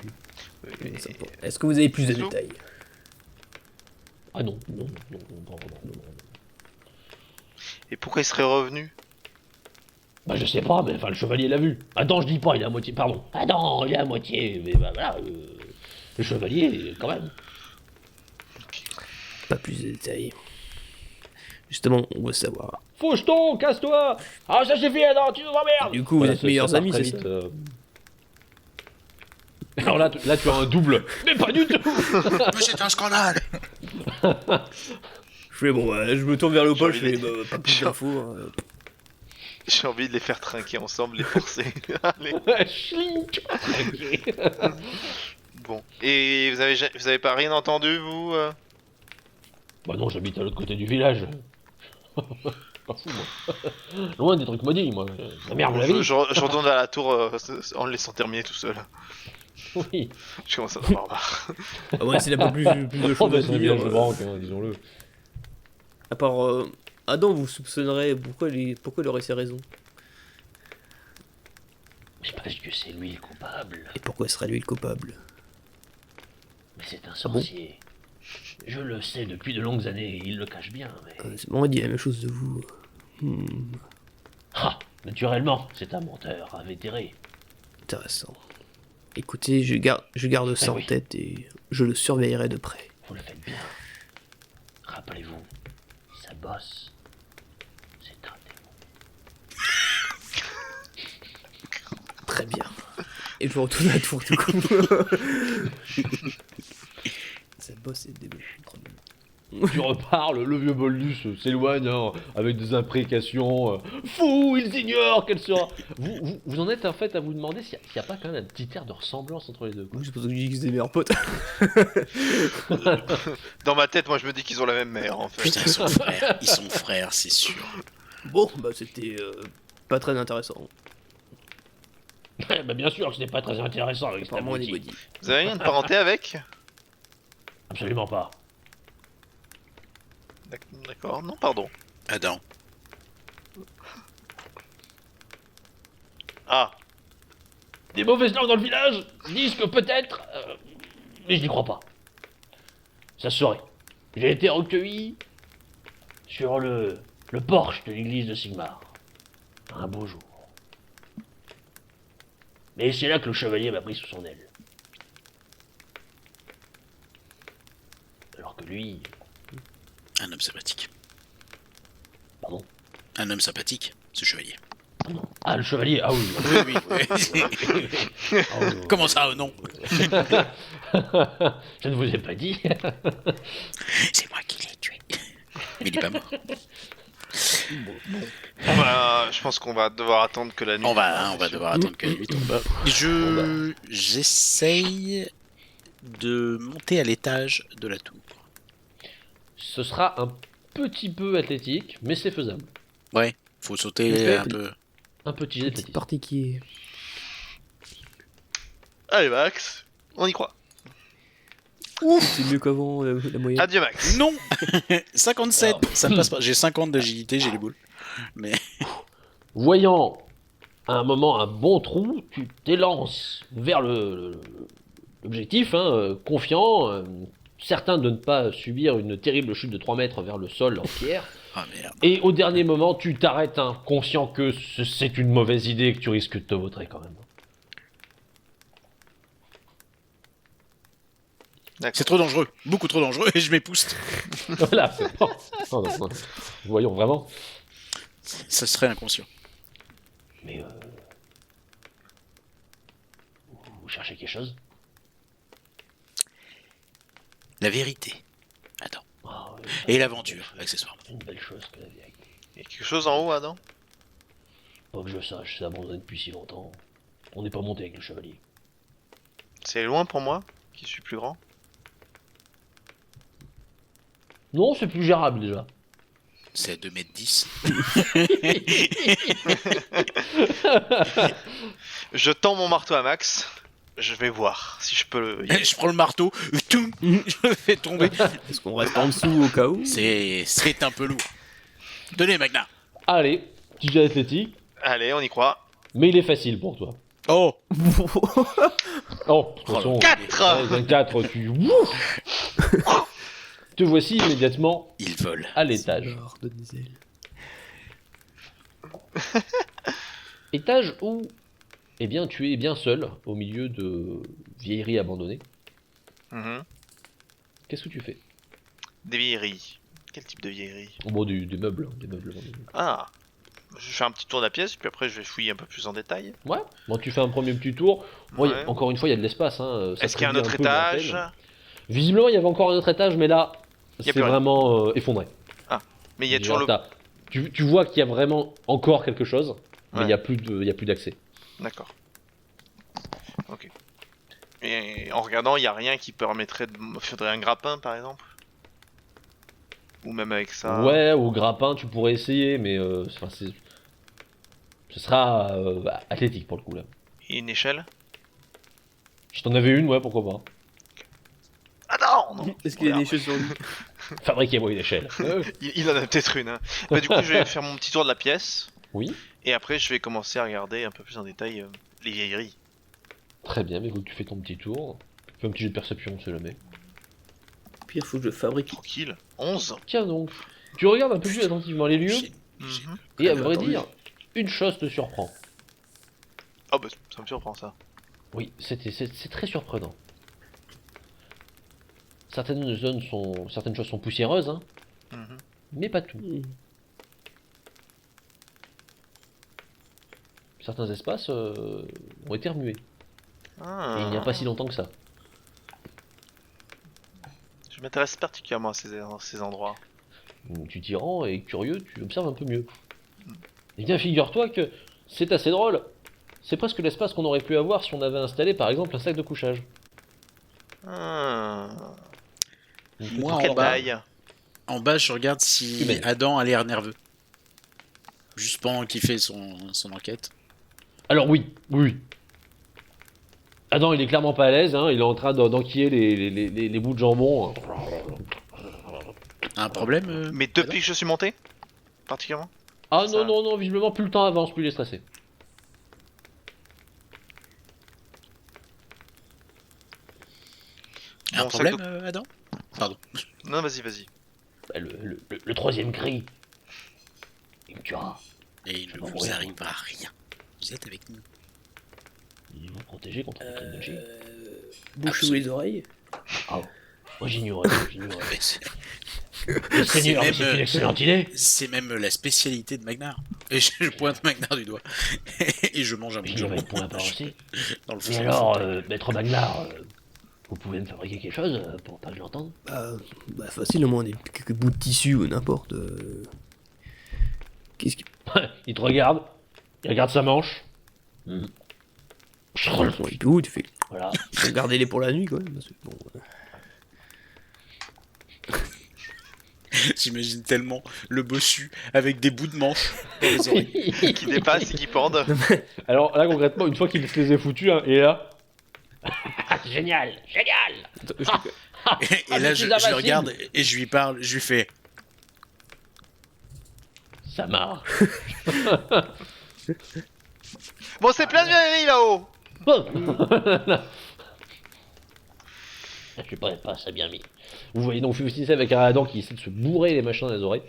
Est-ce que vous avez plus de C'est tout détails? Ah non. Et pourquoi il serait revenu? Bah je sais pas, mais enfin le chevalier l'a vu. Attends, je dis pas, il est à moitié, pardon. Ah non, il est à moitié, mais bah voilà, le chevalier, quand même. Pas plus de détails. Justement, on veut savoir. Faucheton, casse-toi. Ah ça suffit, non, tu nous emmerdes. Du coup, vous êtes meilleurs part amis, très c'est ça? vite, Alors là, tu as un double. Mais pas du tout. Mais c'est un scandale. Je fais bon, bah, je me tourne vers Léopold, je J'ai fais envie bah, pas plus d'infos. J'ai envie de les faire trinquer ensemble, les forcer. Allez. Schlink. Bon. Et vous avez pas rien entendu, vous Bah non, j'habite à l'autre côté du village. Pas fou, moi. Loin des trucs maudits, moi. La merde, vous l'avez dit. je retourne à la tour en le laissant terminer tout seul. Oui. Je commence à en avoir marre. Ah ouais, c'est un peu plus de Oh, choses bah, à c'est un dire. village de branque, hein, disons-le. À part Adam, vous soupçonnerez pourquoi il aurait ses raisons. Mais parce que c'est lui le coupable. Et pourquoi serait lui le coupable? Mais c'est un sorcier. Je le sais depuis de longues années, il le cache bien, mais... C'est bon, on dit la même chose de vous. Ah, naturellement, c'est un menteur invétéré. Intéressant. Écoutez, je garde ça en oui. tête et je le surveillerai de près. Vous le faites bien. Rappelez-vous, sa bosse, c'est un démon. Très bien. Et je retourne à la tour du coup. Ça bosse et des Tu reparles, le vieux Boldus s'éloigne hein, avec des imprécations. Fou, ils ignorent quelle sera. Vous en êtes en fait à vous demander s'il n'y a pas quand même un petit air de ressemblance entre les deux. Quoi. Oui, c'est pour ça que je dis que c'est des meilleurs potes. Dans ma tête, moi je me dis qu'ils ont la même mère en fait. Putain, ils sont frères, c'est sûr. Bon, bah c'était pas très intéressant. Bah bien sûr que ce n'est pas très intéressant avec cette Apparemment, on est abruti. maudits. Vous avez rien de parenté avec? Absolument pas. D'accord, non, pardon. Adam. Ah, Des mauvaises langues dans le village disent que peut-être... mais je n'y crois pas. Ça se saurait. J'ai été recueilli sur le porche de l'église de Sigmar. Un beau jour. Mais c'est là que le chevalier m'a pris sous son aile. Alors que lui... Un homme sympathique. Pardon. Un homme sympathique, ce chevalier. Ah, le chevalier, ah oui. Oui, oui. Ah oui. Comment ça, non? Je ne vous ai pas dit. C'est moi qui l'ai tué. Mais il est pas mort. bon bah, je pense qu'on va devoir attendre que la nuit. On va devoir attendre que la nuit tombe. J'essaye de monter à l'étage de la tour. Ce sera un petit peu athlétique, mais c'est faisable. Ouais, faut sauter un peu. Un petit Petite athlétique. partie qui est. Allez Max, on y croit. C'est mieux qu'avant la moyenne. Adieu Max. Non 57, ça ne passe pas. J'ai 50 d'agilité, j'ai les boules. Mais Voyant à un moment un bon trou, tu t'élances vers l'objectif, hein, confiant, certain de ne pas subir une terrible chute de 3 mètres vers le sol en pierre. ah merde. Et au dernier moment, tu t'arrêtes, hein, conscient que c'est une mauvaise idée et que tu risques de te vautrer quand même. C'est trop dangereux, beaucoup trop dangereux, et je m'épouste. Voilà, c'est bon. Non. Voyons, vraiment. Ça serait inconscient. Mais vous cherchez quelque chose? La vérité. Attends. Ah, ouais, Et l'aventure, accessoirement. une belle chose que la vérité. Il y a quelque chose en haut, Adam? Pas que je sache, c'est abandonné depuis si longtemps. On n'est pas monté avec le chevalier. C'est loin pour moi, qui suis plus grand. Non, c'est plus gérable déjà. C'est à 2,10 m. Je tends mon marteau à Max. Je vais voir si je peux le... Je prends le marteau, toum, je le fais tomber. Est-ce qu'on reste en dessous au cas où? C'est un peu lourd. Tenez, Magna. Allez, petit jet athlétique, Allez, on y croit. mais il est facile pour toi. Oh, Oh, de toute façon, 4 un 4, tu... Te voici immédiatement il vole. à l'étage. Alors, de des ailes. Étage où, eh bien, tu es bien seul, au milieu de vieilleries abandonnées. Mhm. Qu'est-ce que tu fais? Des vieilleries. Quel type de vieillerie? Bon, des meubles, des meubles abandonnés. Ah, je fais un petit tour de la pièce, puis après je vais fouiller un peu plus en détail. Ouais, bon, tu fais un premier petit tour. Bon, Ouais. encore une fois, il y a de l'espace. Hein, ça Est-ce qu'il y a un réduit autre peu étage? l'antenne. Visiblement, il y avait encore un autre étage, mais là, Y a c'est plus rien. vraiment effondré. Mais il y a toujours le... Tu vois qu'il y a vraiment encore quelque chose, mais Ouais. il y a plus d'accès. D'accord. Ok. Et en regardant, il n'y a rien qui permettrait de... Faudrait un grappin, par exemple? Ou même avec ça... Ouais, au grappin, tu pourrais essayer, mais enfin, ce sera athlétique pour le coup là. Et une échelle? Je t'en avais une, ouais, pourquoi pas. Ah non! Est-ce qu'il y a des choses sur lui? Fabriquez-moi une échelle. Il en a peut-être une, hein. Bah, du coup, je vais faire mon petit tour de la pièce, Oui, et après, je vais commencer à regarder un peu plus en détail les vieilleries. très bien, mais écoute, tu fais ton petit tour. Fais un petit jet de perception, on sait jamais. Pire, faut que je fabrique. Tranquille. 11. Tiens donc, tu regardes un peu plus attentivement les lieux, J'ai- Mhm. et à Ah, bah, vrai attends, dire, une chose te surprend. Oh bah, ça me surprend, ça. Oui, c'est très surprenant. Certaines choses sont poussiéreuses, hein, Mhm. mais pas tout. Certains espaces ont été remués, Ah. et il n'y a pas si longtemps que ça. Je m'intéresse particulièrement à ces endroits. Donc, tu t'y rends et curieux, tu observes un peu mieux. Et bien, figure-toi que c'est assez drôle. C'est presque l'espace qu'on aurait pu avoir si on avait installé par exemple un sac de couchage. Ah. Une petite- Moi, en Quelle bas. taille? En bas, je regarde si Humaine. Adam a l'air nerveux. Juste pendant qu'il fait son enquête. Alors oui. Adam, il est clairement pas à l'aise, hein, il est en train d'enquiller les bouts de jambon. Un problème Mais depuis que je suis monté? Particulièrement? Ah Ça- non, visiblement plus le temps avance, plus il est stressé. Un Bon, problème, sac Adam Pardon. Non, vas-y. Bah, le troisième cri. Il me tuera. Et il ne Bon, vous ouais. arrivera rien. Vous êtes avec nous. Il va vous protéger contre les crimes magiques. Bouchez-vous les oreilles. Ah, moi j'ignorais. Mais c'est- Le Seigneur, même, c'est une excellente idée. C'est même la spécialité de Magnar. Et je pointe Magnar du doigt. Et je mange un bout de J'ignorais jambon le point part aussi. dans le Mais fond. alors, maître Magnar, vous pouvez me fabriquer quelque chose pour pas que je l'entende? Bah, facile, au moins quelques bouts de tissu ou n'importe. Qu'est-ce qui. Il te regarde, il regarde sa manche. Et tout, tu fais. Voilà. Gardez-les pour la nuit, quand même. Parce que, bon, J'imagine tellement le bossu avec des bouts de manche dans les oreilles. Qui dépasse et qui pendent. Alors là concrètement, une fois qu'il se les a foutus, hein, et là. Génial. Et là, je le invincible. regarde et je lui parle, je lui fais. Ça marche. Bon, c'est plein de vieilleries là-haut. Je pas ça bien mis. Vous voyez donc Fusty avec un Adam qui essaie de se bourrer les machins dans les oreilles.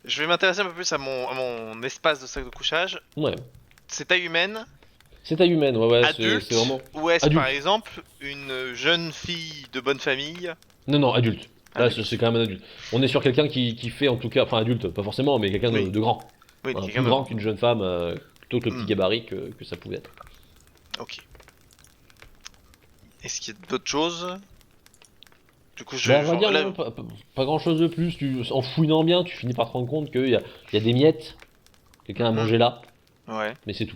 Je vais m'intéresser un peu plus à mon espace de sac de couchage. Ouais. C'est taille humaine. C'est taille humaine, ouais, Adulte c'est vraiment. ou est-ce Adulte. par exemple une jeune fille de bonne famille? Non, adulte. Là, Adulte. c'est quand même un adulte. On est sur quelqu'un qui fait en tout cas, enfin adulte, pas forcément, mais quelqu'un Oui. de grand. Oui, Plus quelqu'un de- grand qu'une jeune femme, plutôt que le petit Hmm. gabarit que ça pouvait être. Ok. Est-ce qu'il y a d'autres choses? Du coup, je Bah, on va dire, j'enlève- non, pas grand chose de plus. En fouinant bien, tu finis par te rendre compte qu'il y a des miettes. Quelqu'un a mangé là, Ouais, mais c'est tout.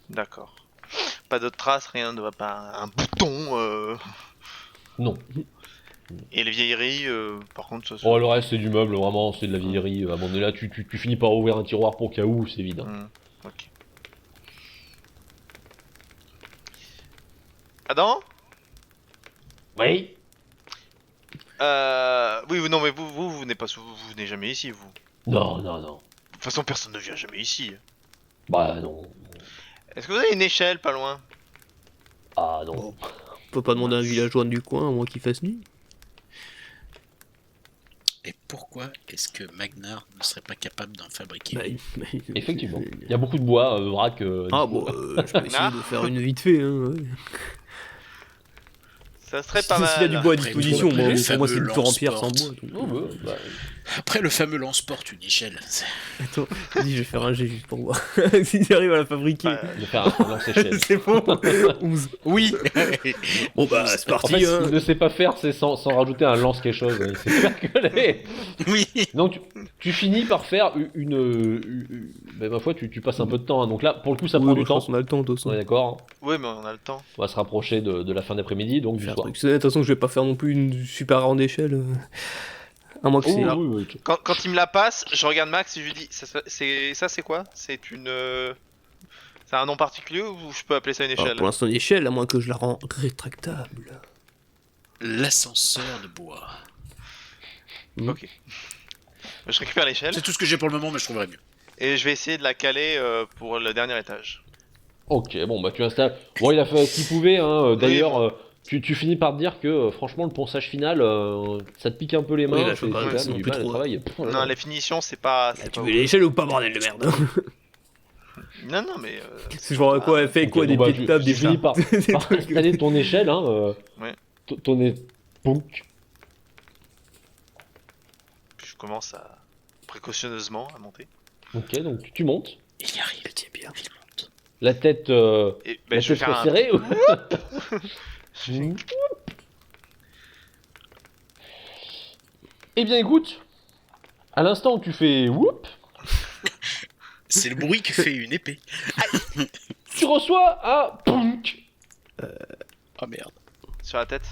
d'accord. Pas d'autres traces, rien de pas un bouton. Non. Et les vieilleries, par contre, ça. Oh, le reste, c'est du meuble, vraiment, c'est de la vieillerie. À un moment donné, là, tu finis par ouvrir un tiroir pour cas où, c'est vide. Hein. Ok. Adam? Oui. Oui, non, mais vous venez pas, vous venez jamais ici, vous. Non. De toute façon, personne ne vient jamais ici. Bah, non. Est-ce que vous avez une échelle pas loin? Ah, non. On peut pas demander à un villageois du coin, à moins qu'il fasse nuit. Et pourquoi est-ce que Magnar ne serait pas capable d'en fabriquer? Bah, Effectivement. Il y a beaucoup de bois, vrac. Ah dispo. bon, je peux essayer de faire une vite fait. Hein, ouais. Ça serait pas mal. S'il y a du bois à Après, disposition, le moi, fameux pour moi c'est une tour en pierre sans lance-porte. bois. Oh, Donc, bah, Après, le fameux lance-porte, une échelle. Attends, dis, je vais faire un jet juste pour voir. Si j'arrive à la fabriquer. Ouais. de faire un lance-échelle. C'est bon. 11. Oui. Bon bah, c'est En parti. fait, hein. il ne sait pas faire, c'est sans rajouter un lance quelque chose. Il sait faire que les- Oui. Donc, tu finis par faire bah, ma foi, tu passes un peu de temps. Hein. Donc là, pour le coup, ça Oui, prend bah, du je temps. pense qu'on a le temps, de toute façon. On est d'accord. Oui, mais on a le temps. On va se rapprocher de la fin d'après-midi, donc du Faire un soir. truc. De toute façon, je vais pas faire non plus une super grande échelle. À moins que Oh, c'est. oui. Quand il me la passe, je regarde Max et je lui dis c'est quoi? C'est une. C'est un nom particulier ou je peux appeler ça une Ah, échelle? pour l'instant, une échelle, à moins que je la rends rétractable. L'ascenseur de bois. Ok. Je récupère l'échelle C'est tout ce que j'ai pour le moment, mais je trouverai mieux. et je vais essayer de la caler pour le dernier étage. Ok, bon, bah tu installes. Bon, il a fait ce qu'il pouvait. Hein. D'ailleurs, Oui, tu finis par te dire que franchement, le ponçage final, ça te pique un peu les mains. Oui, là, je peux c'est pas, quand même c'est non du plus mal à trop. travailler. Pff, Non, les finitions, c'est pas. Ah, c'est tu pas veux ouf. l'échelle ou pas, bordel de merde? Non, mais. C'est genre quoi, elle fait Ok, quoi, bon, des bah, pieds de table, tu des finis par, des par trucs. installer ton échelle. Hein, Ouais. ton punk. Je commence à. Précautionneusement à monter. Ok, donc tu montes. Il y arrive, tiens bien. Il monte. La tête, Et la je vais tête faire un. serrée. Eh bien, écoute. À l'instant où tu fais whoop, C'est le bruit que fait une épée. tu reçois un punk. Oh merde. Sur la tête.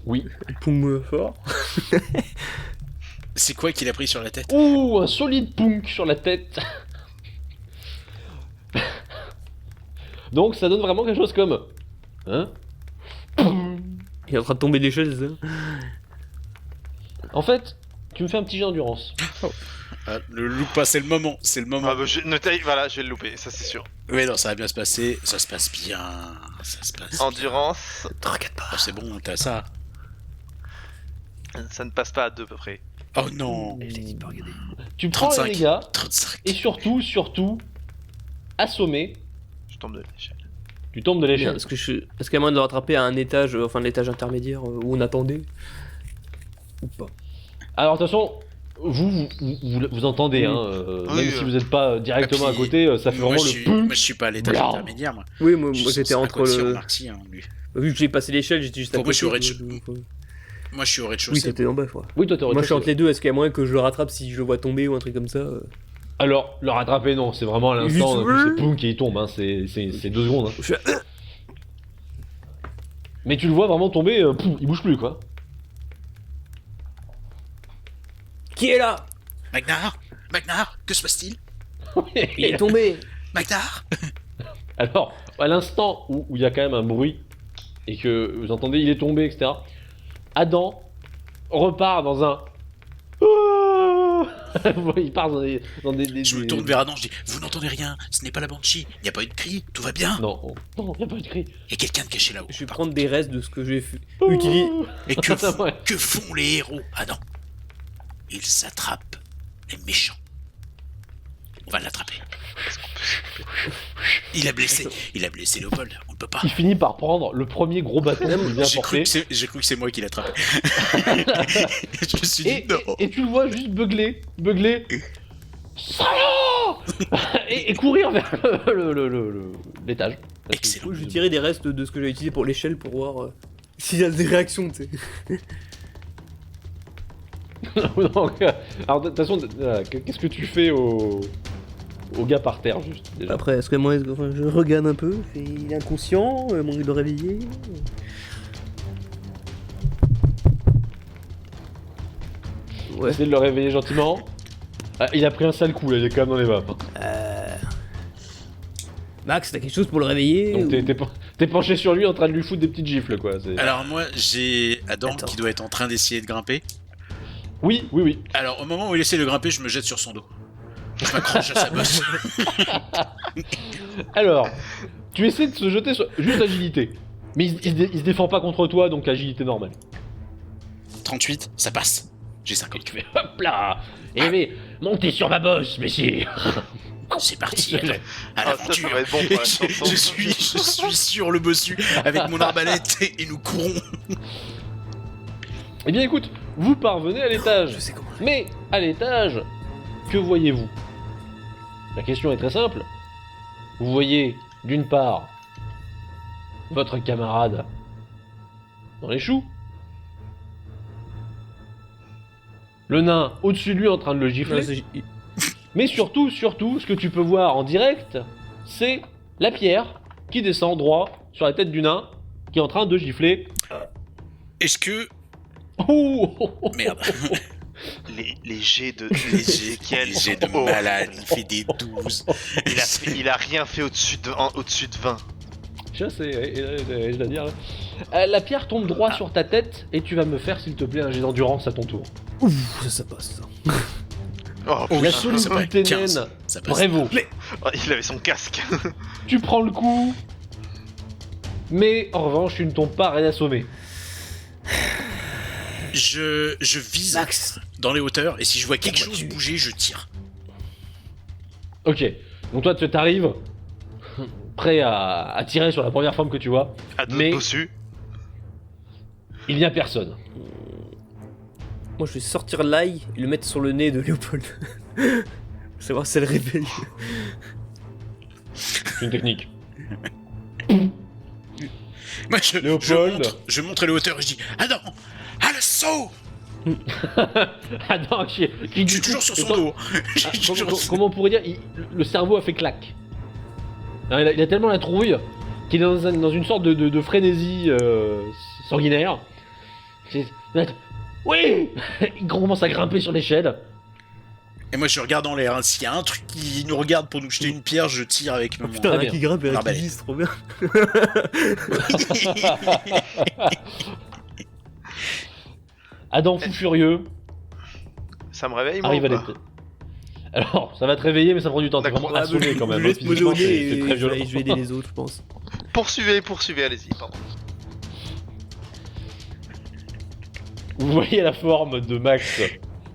Oui. Poum fort. C'est quoi qu'il a pris sur la tête? Ouh, un solide punk sur la tête. Donc ça donne vraiment quelque chose comme... Hein? Il est en train de tomber de l'échelle, c'est ça? En fait, tu me fais un petit jet d'endurance. Ah, ne le loupe pas, c'est le moment. C'est le moment. Ah, bah, voilà, je vais le louper, ça c'est sûr. Oui, non, ça va bien se passer. Ça se passe bien. Ça se passe. Endurance, T'inquiète pas. Oh, c'est bon, t'as ça. ça ne passe pas à 2 à peu près. Oh non. Je t'ai dit de pas regarder. Tu prends 35. les dégâts, 35. et surtout, assommé, Je tombe de l'échelle. tu tombes de l'échelle. Est-ce qu'il y a moyen de le rattraper à un étage, enfin l'étage intermédiaire où on attendait? Ou pas? Alors de toute façon, vous entendez, hein, Oui, même si vous n'êtes pas directement Et à puis, côté, ça fait moi, vraiment je le suis... punk. moi, je suis pas à l'étage Blah. intermédiaire, moi. Oui, moi Je suis j'étais censé entre raccourcir le. Marty, hein, lui. Vu que j'ai passé l'échelle, j'étais juste à Faut côté. que je suis au Moi, je suis au Oui, rez-de-chaussée. t'étais en bas, quoi. Oui, toi t'es Moi je suis rez-de-chaussée. entre les deux, est-ce qu'il y a moyen que je le rattrape si je le vois tomber ou un truc comme ça? Alors, le rattraper, non, c'est vraiment à l'instant, Juste- c'est punk et il tombe, hein, c'est 2 secondes. Hein. Je fais- Mais tu le vois vraiment tomber, pouf, il bouge plus quoi. Qui est là? Magnar, que se passe-t-il? Il est tombé. Magnar. Alors, à l'instant où il y a quand même un bruit et que vous entendez il est tombé, etc., Adam repart dans un. Il part dans des. Je me tourne vers Adam, je dis, vous n'entendez rien, ce n'est pas la Banshee, il n'y a pas eu de cri, tout va bien. Non, non, il n'y a pas eu de cri. Il y a quelqu'un de caché là-haut. Je vais prendre des restes de ce que j'ai utilisé. Et Ouais. que font les héros, Adam? Ils attrapent les méchants. On va l'attraper. Il a blessé Léopold, on ne peut pas. Il finit par prendre le premier gros bâton qu'il vient porter. J'ai cru que c'est moi qui l'ai attrapé. Je me suis dit non. Et tu le vois juste beugler. Salaud et courir vers l'étage. Excellent. Je vais tirer des restes de ce que j'ai utilisé pour l'échelle pour voir s'il y a des réactions, tu sais. Donc, alors de toute façon, qu'est-ce que tu fais au gars par terre juste déjà? Après, est-ce que moi, je regarde un peu, il est inconscient, manque de le réveiller. Ouais. Essayer de le réveiller gentiment. Ah, il a pris un sale coup là, il est quand même dans les vapes. Max, t'as quelque chose pour le réveiller Donc ou- t'es penché sur lui en train de lui foutre des petites gifles quoi. Alors moi, j'ai Adam Attends. qui doit être en train d'essayer de grimper. Oui. Alors au moment où il essaie de grimper, je me jette sur son dos. Je m'accroche à sa bosse. Alors, tu essaies de se jeter sur... Juste agilité. Mais il se défend pas contre toi, donc agilité normale. 38, ça passe. J'ai 50. Tu fais hop là. Et mais, montez sur ma bosse, messieurs. C'est parti. À Ah, ça l'aventure. va être bon pour la chanson. je suis sur le bossu avec mon arbalète et nous courons. Eh bien écoute, vous parvenez à l'étage. Je sais comment. Mais à l'étage, que voyez-vous? La question est très simple. Vous voyez, d'une part, votre camarade dans les choux. Le nain au-dessus de lui en train de le gifler. Mais surtout, ce que tu peux voir en direct, c'est la pierre qui descend droit sur la tête du nain qui est en train de gifler. Est-ce que... Oh Merde. Les jets de... Les jets de Oh. malade, il fait des 12. Il a rien fait au-dessus de 20. Je sais, je dois dire. La pierre tombe droit sur ta tête et tu vas me faire, s'il te plaît, un jet d'endurance à ton tour. Ouf, ça passe ça. Oh, Oh, La putain, ça solidité passe 15. naine Ça passe. prévaut. Oh, il avait son casque. Tu prends le coup, mais en revanche, tu ne tombes pas rien assommé. Je vise Max. dans les hauteurs et si je vois quelque Pourquoi chose tu- bouger, je tire. Ok, donc toi, tu t'arrives, prêt à tirer sur la première forme que tu vois. À deux Mais- bossus. Il n'y a personne. Moi, je vais sortir l'ail et le mettre sur le nez de Léopold. Savoir si ça le réveille. C'est une technique. Moi, Léopold. je montre les hauteurs et je dis Adam, à l'assaut. Ah non, qui Je du suis coup, toujours sur son étant- dos. Je Ah, suis toujours comment, sur- comment on pourrait dire le cerveau a fait claque. Hein, il a tellement la trouille qu'il est dans une sorte de frénésie sanguinaire. Oui. Il commence à grimper sur l'échelle. Et moi, je regarde en l'air. Hein. S'il y a un truc qui nous regarde pour nous jeter une pierre, je tire avec mon. Putain, très un bien. qui grimpe et un qui Arbalète. vise, trop bien. Adam fou furieux Ça me réveille, moi, arrive ou à pas l'étage. Alors, ça va te réveiller, mais ça prend du temps. T'es D'accord. vraiment assommé quand même. Je hein, laisse Mono physiquement, au nez c'est très et je violent. vais aider les autres, je pense. Poursuivez, allez-y, pardon. Vous voyez la forme de Max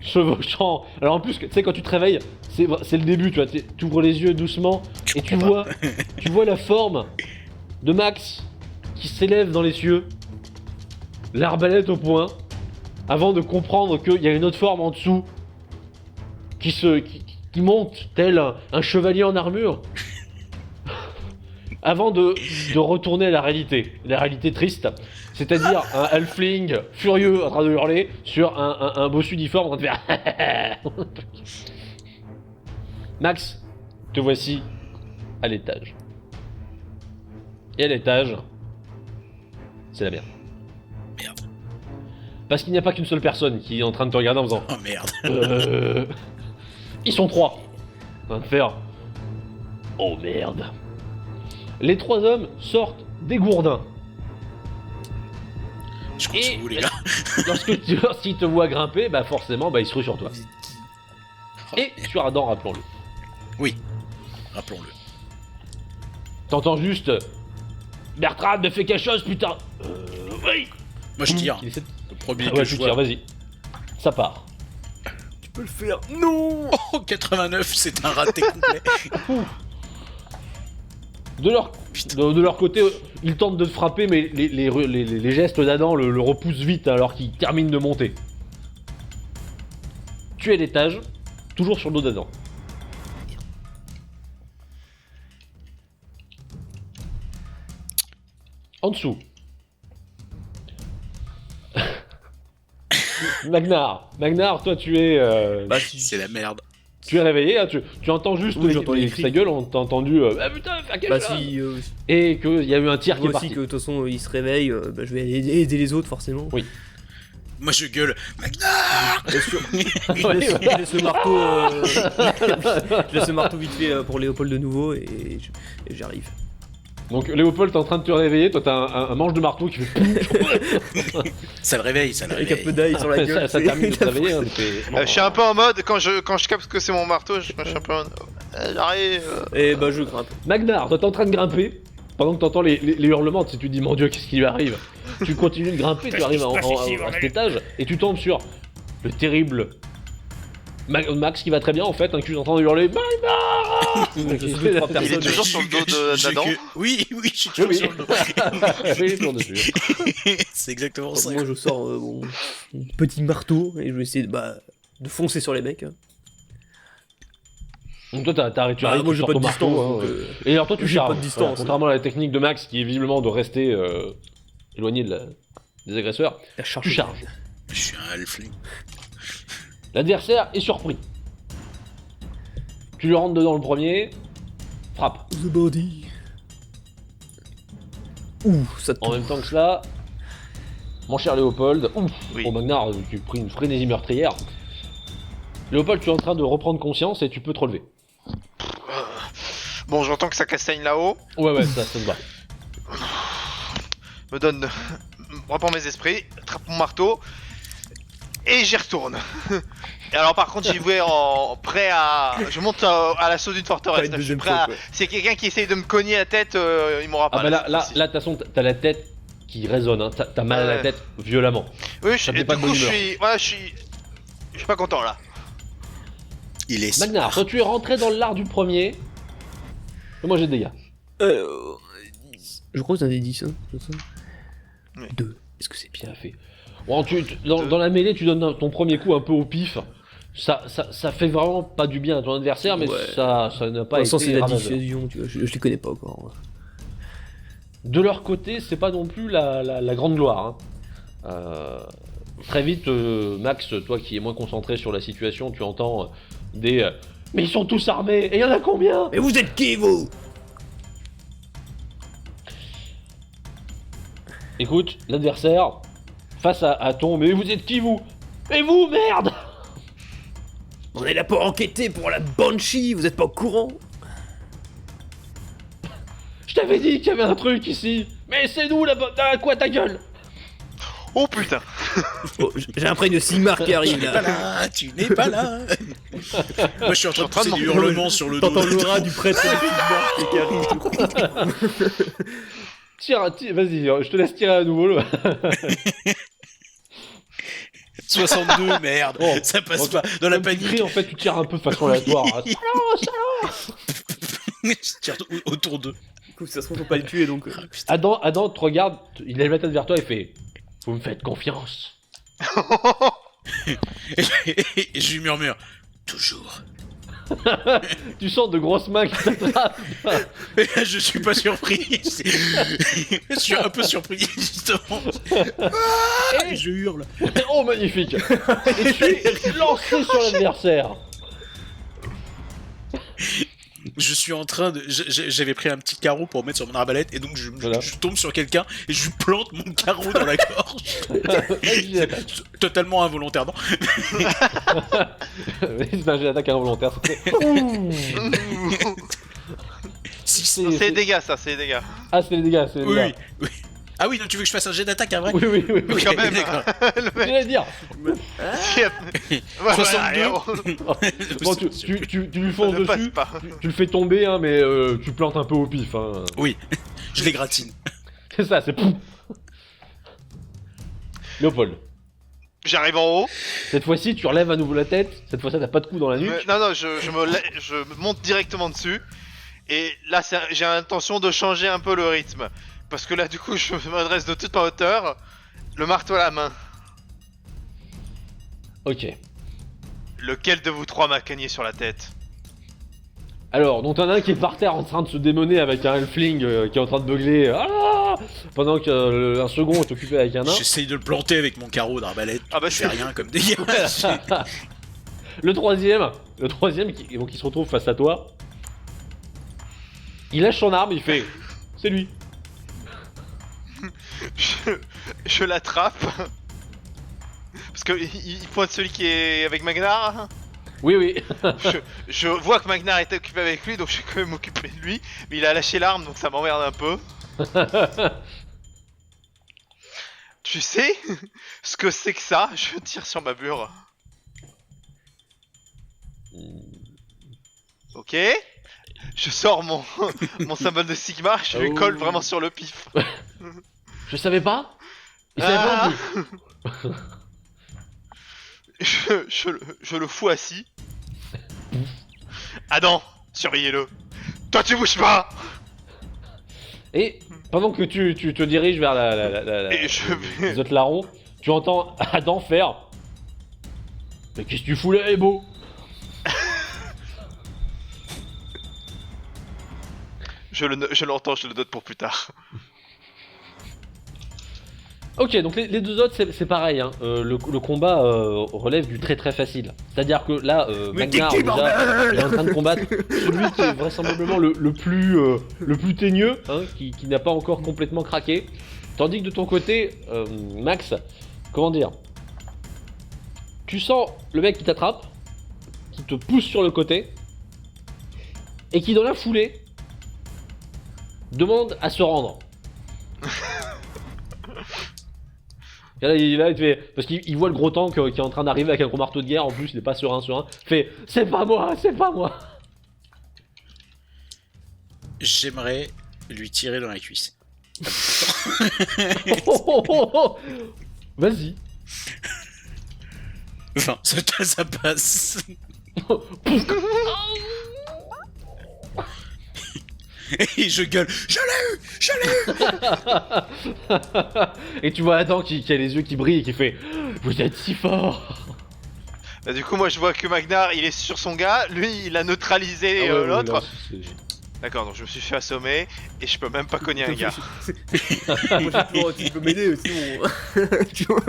chevauchant. Alors en plus, tu sais, quand tu te réveilles, c'est le début, tu vois. Tu ouvres les yeux doucement et tu vois la forme de Max qui s'élève dans les cieux, l'arbalète au poing, avant de comprendre qu'il y a une autre forme en dessous qui monte tel un chevalier en armure. Avant de retourner à la réalité triste, c'est-à-dire un halfling furieux en train de hurler sur un bossu difforme en train de faire Max, te voici à l'étage. Et à l'étage, c'est la merde. Merde. Parce qu'il n'y a pas qu'une seule personne qui est en train de te regarder en faisant Oh merde. Ils sont trois. On va te faire. Oh merde. Les trois hommes sortent des gourdins. Je compte sur vous, les gars. Lorsqu'ils te voient grimper, bah forcément, bah ils se ruent sur toi. Oh, Et sur Adam, rappelons-le. oui, rappelons-le. T'entends juste. Bertrand, me fais quelque chose, putain. Oui. Moi, je tire. Il essaie de- Le premier Ah que ouais, je tu tires, vois. vas-y. Ça part. peux le faire. Non. Oh, 89, c'est un raté complet. De leur côté, ils tentent de te frapper, mais les gestes d'Adam le repoussent vite alors qu'il termine de monter. Tu es à l'étage, toujours sur le dos d'Adam. En dessous. Magnar, toi tu es... Bah, C'est la merde. Tu es réveillé, hein, tu entends juste Oui, j'entends les cris. sa gueule, on t'a entendu ah putain, fais quelque Bah chose si, Et qu'il y a eu un tir qui est moi aussi parti. que de toute façon il se réveille, bah, je vais aller aider les autres forcément. Oui. Moi je gueule. Magnar. Bien sûr. Je Ouais, laisse, voilà. je laisse le marteau, je laisse le marteau vite fait pour Léopold de nouveau et j'arrive. Donc Léopold t'es en train de te réveiller, toi t'as un manche de marteau qui fait Ça le réveille, ça le Avec un peu réveille. d'ail sur la gueule. ça termine de te réveiller. Hein, Je suis un peu en mode, quand je capte que c'est mon marteau, je suis un peu en mode... J'arrive... Et bah je grimpe. Magnar, toi t'es en train de grimper, pendant que t'entends les hurlements, tu te dis mon dieu qu'est-ce qui lui arrive. Tu continues de grimper, tu arrives à cet étage, et tu tombes sur le terrible Max qui va très bien en fait, hein, que tu entends hurler Magnar. Ce sont deux, trois Il est personnes. toujours sur le dos Je d'Adam. gueule. Oui, je suis toujours Oui. sur le dos. Oui, il est toujours dessus. C'est exactement ça. Moi je sors mon petit marteau et je vais essayer de foncer sur les mecs. Donc toi tu arrives, Bah, moi tu j'ai sors pas ton de marteau, distance. hein, Donc, ouais. Et alors toi tu j'ai pas charges, de distance. voilà, contrairement à la technique de Max qui est visiblement de rester éloigné des agresseurs, la charge. tu charges. Je suis un halfling. L'adversaire est surpris. Tu lui rentres dedans le premier, frappe. The body. Ouh, ça En tombe. même temps que cela, mon cher Léopold, ouf, Oui. oh Magnar, tu as pris une frénésie meurtrière. Léopold, tu es en train de reprendre conscience et tu peux te relever. Bon, j'entends que ça castagne là-haut. Ouais, ça te va. Me donne... reprends mes esprits, attrape mon marteau. Et j'y retourne. Et alors par contre j'y vais en prêt à... Je monte à l'assaut d'une forteresse. Pas une Là, je suis deuxième prêt fois, à... quoi. C'est quelqu'un qui essaye de me cogner la tête, il m'aura pas. Ah bah là, cette de toute façon, t'as la tête qui résonne, hein. T'as mal à la Ouais. tête violemment. Oui, ça fait et pas du de coup bonne je humeur. suis... Ouais, je suis pas content là. Il est... Magnar, toi tu es rentré dans l'art du premier. Et moi j'ai des dégâts. Je crois que c'est un des 10, hein. C'est ça Oui. 2. Est-ce que c'est bien Bien fait. Bon, dans la mêlée, tu donnes ton premier coup un peu au pif. Ça fait vraiment pas du bien à ton adversaire, mais Ouais. ça n'a pas Pour l'instant, été c'est de la ravageur. diffusion, tu vois. Je les connais pas encore. De leur côté, c'est pas non plus la grande gloire. Hein. Très vite, Max, toi qui es moins concentré sur la situation, tu entends des mais ils sont tous armés, et il y en a combien? Mais vous êtes qui, vous? Écoute, l'adversaire, face à ton mais vous êtes qui vous? Mais vous, merde! On est là pour enquêter pour la Banshee, vous êtes pas au courant? Je t'avais dit qu'il y avait un truc ici! Mais c'est nous là-bas, quoi ta gueule? Oh putain. Oh, j'ai un prêtre de Sigmar qui arrive Tu n'es pas là. là, tu n'es pas là. Moi je suis en train de pousser de du m'en- hurlement sur le dos. T'entends l'aura du prêtre de Sigmar qui arrive. Tire, vas-y, je te laisse tirer à nouveau. 62, merde. Oh, Ça passe oh, pas. Dans la Comme tu panique. cries, en fait, tu tires un peu de façon aléatoire. Hein. Je tire autour d'eux. Du coup, ça se trouve, faut pas le tuer donc. Adam te regarde, il lève la tête vers toi et fait vous me faites confiance. Et je lui murmure. Toujours. Tu sens de grosses mains qui t'attrapent. Et là, je suis pas surpris. Je suis un peu surpris, justement. Et je hurle. Oh, magnifique. Et tu es lancé sur l'adversaire. Je suis en train de... J'avais pris un petit carreau pour mettre sur mon arbalète, et donc Voilà. je tombe sur quelqu'un, et je lui plante mon carreau dans la gorge. Vas-y, attaque. Totalement involontairement. C'est un jet d'attaque involontaire. Si, C'est les dégâts ça, c'est les dégâts. Ah, c'est les dégâts, c'est les oui, dégâts. oui. Ah oui, donc tu veux que je fasse un jet d'attaque, un vrai? Oui. Ok, Quand même. d'accord. Le mec. J'allais dire. Ouais, 62. Bon, tu lui Ça fonces ne passe dessus. pas. Tu le fais tomber, hein, mais tu plantes un peu au pif. Hein. Oui, je les gratine. C'est ça, c'est poum. Léopold. J'arrive en haut. Cette fois-ci, tu relèves à nouveau la tête. Cette fois-ci, t'as pas de coup dans la nuque. Non, je me monte directement dessus. Et là, j'ai l'intention de changer un peu le rythme. Parce que là, du coup, je m'adresse de toute ma hauteur. Le marteau à la main. Ok. Lequel de vous trois m'a cagné sur la tête? Alors, donc t'en as un qui est par terre en train de se démoner avec un Elfling qui est en train de beugler. Ah, pendant qu'un second est occupé avec un nain. J'essaye de le planter avec mon carreau d'arbalète. Ah bah, je fais rien comme dégâts. Le troisième qui se retrouve face à toi. Il lâche son arme, il fait. C'est lui. je l'attrape. Parce que il pointe celui qui est avec Magnar. Oui, oui. Je vois que Magnar était occupé avec lui, donc je vais quand même m'occuper de lui. Mais il a lâché l'arme, donc ça m'emmerde un peu. Tu sais ce que c'est que ça? Je tire sur ma bure. Ok. Je sors mon symbole de Sigma, je lui colle vraiment sur le pif. Je savais pas. Il savait pas non plus. Je le fous assis. Adam, surveillez-le. Toi tu bouges pas. Et pendant que tu te diriges vers Et je vais... les autres larrons, tu entends Adam faire. Mais qu'est-ce que tu fous là, Ebo? Je l'entends, je le note pour plus tard. Ok, donc les deux autres, c'est pareil. Hein. Le combat relève du très très facile. C'est-à-dire que là, Magnar, déjà, il est en train de combattre celui qui est vraisemblablement le plus teigneux, hein, qui n'a pas encore complètement craqué. Tandis que de ton côté, Max, comment dire, tu sens le mec qui t'attrape, qui te pousse sur le côté, et qui dans la foulée demande à se rendre. Et là, il fait, parce qu'il voit le gros tank qui est en train d'arriver avec un gros marteau de guerre, en plus il est pas sur un, fait c'est pas moi, c'est pas moi. J'aimerais lui tirer dans la cuisse. Vas-y. Enfin, ça passe. Et je gueule, je l'ai eu. Et tu vois Adam qui a les yeux qui brillent et qui fait vous êtes si fort. Bah, du coup moi je vois que Magnar il est sur son gars, lui il a neutralisé Ah ouais, l'autre. ouais, D'accord, donc je me suis fait assommer et je peux même pas cogner un gars. Moi, tu peux m'aider sinon. Tu vois.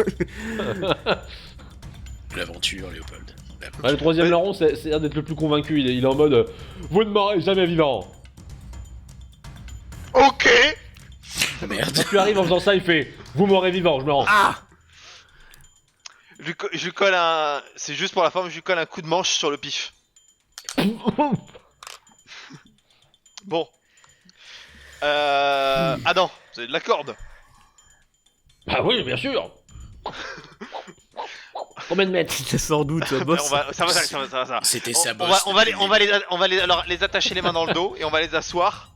L'aventure, Léopold. Ouais, le troisième larron, c'est l'air d'être le plus convaincu. Il est en mode vous ne m'aurez jamais vivant. Ok. Merde. Quand tu arrives en faisant ça, il fait vous m'aurez vivant, je me rends. Ah. Je lui colle un... C'est juste pour la forme, je lui colle un coup de manche sur le pif. Bon. Adam, vous avez de la corde? Bah oui, bien sûr. Combien de mètres? Sans doute, boss. Ça va. C'était sa On bosse. va les attacher les mains dans le dos et on va les asseoir.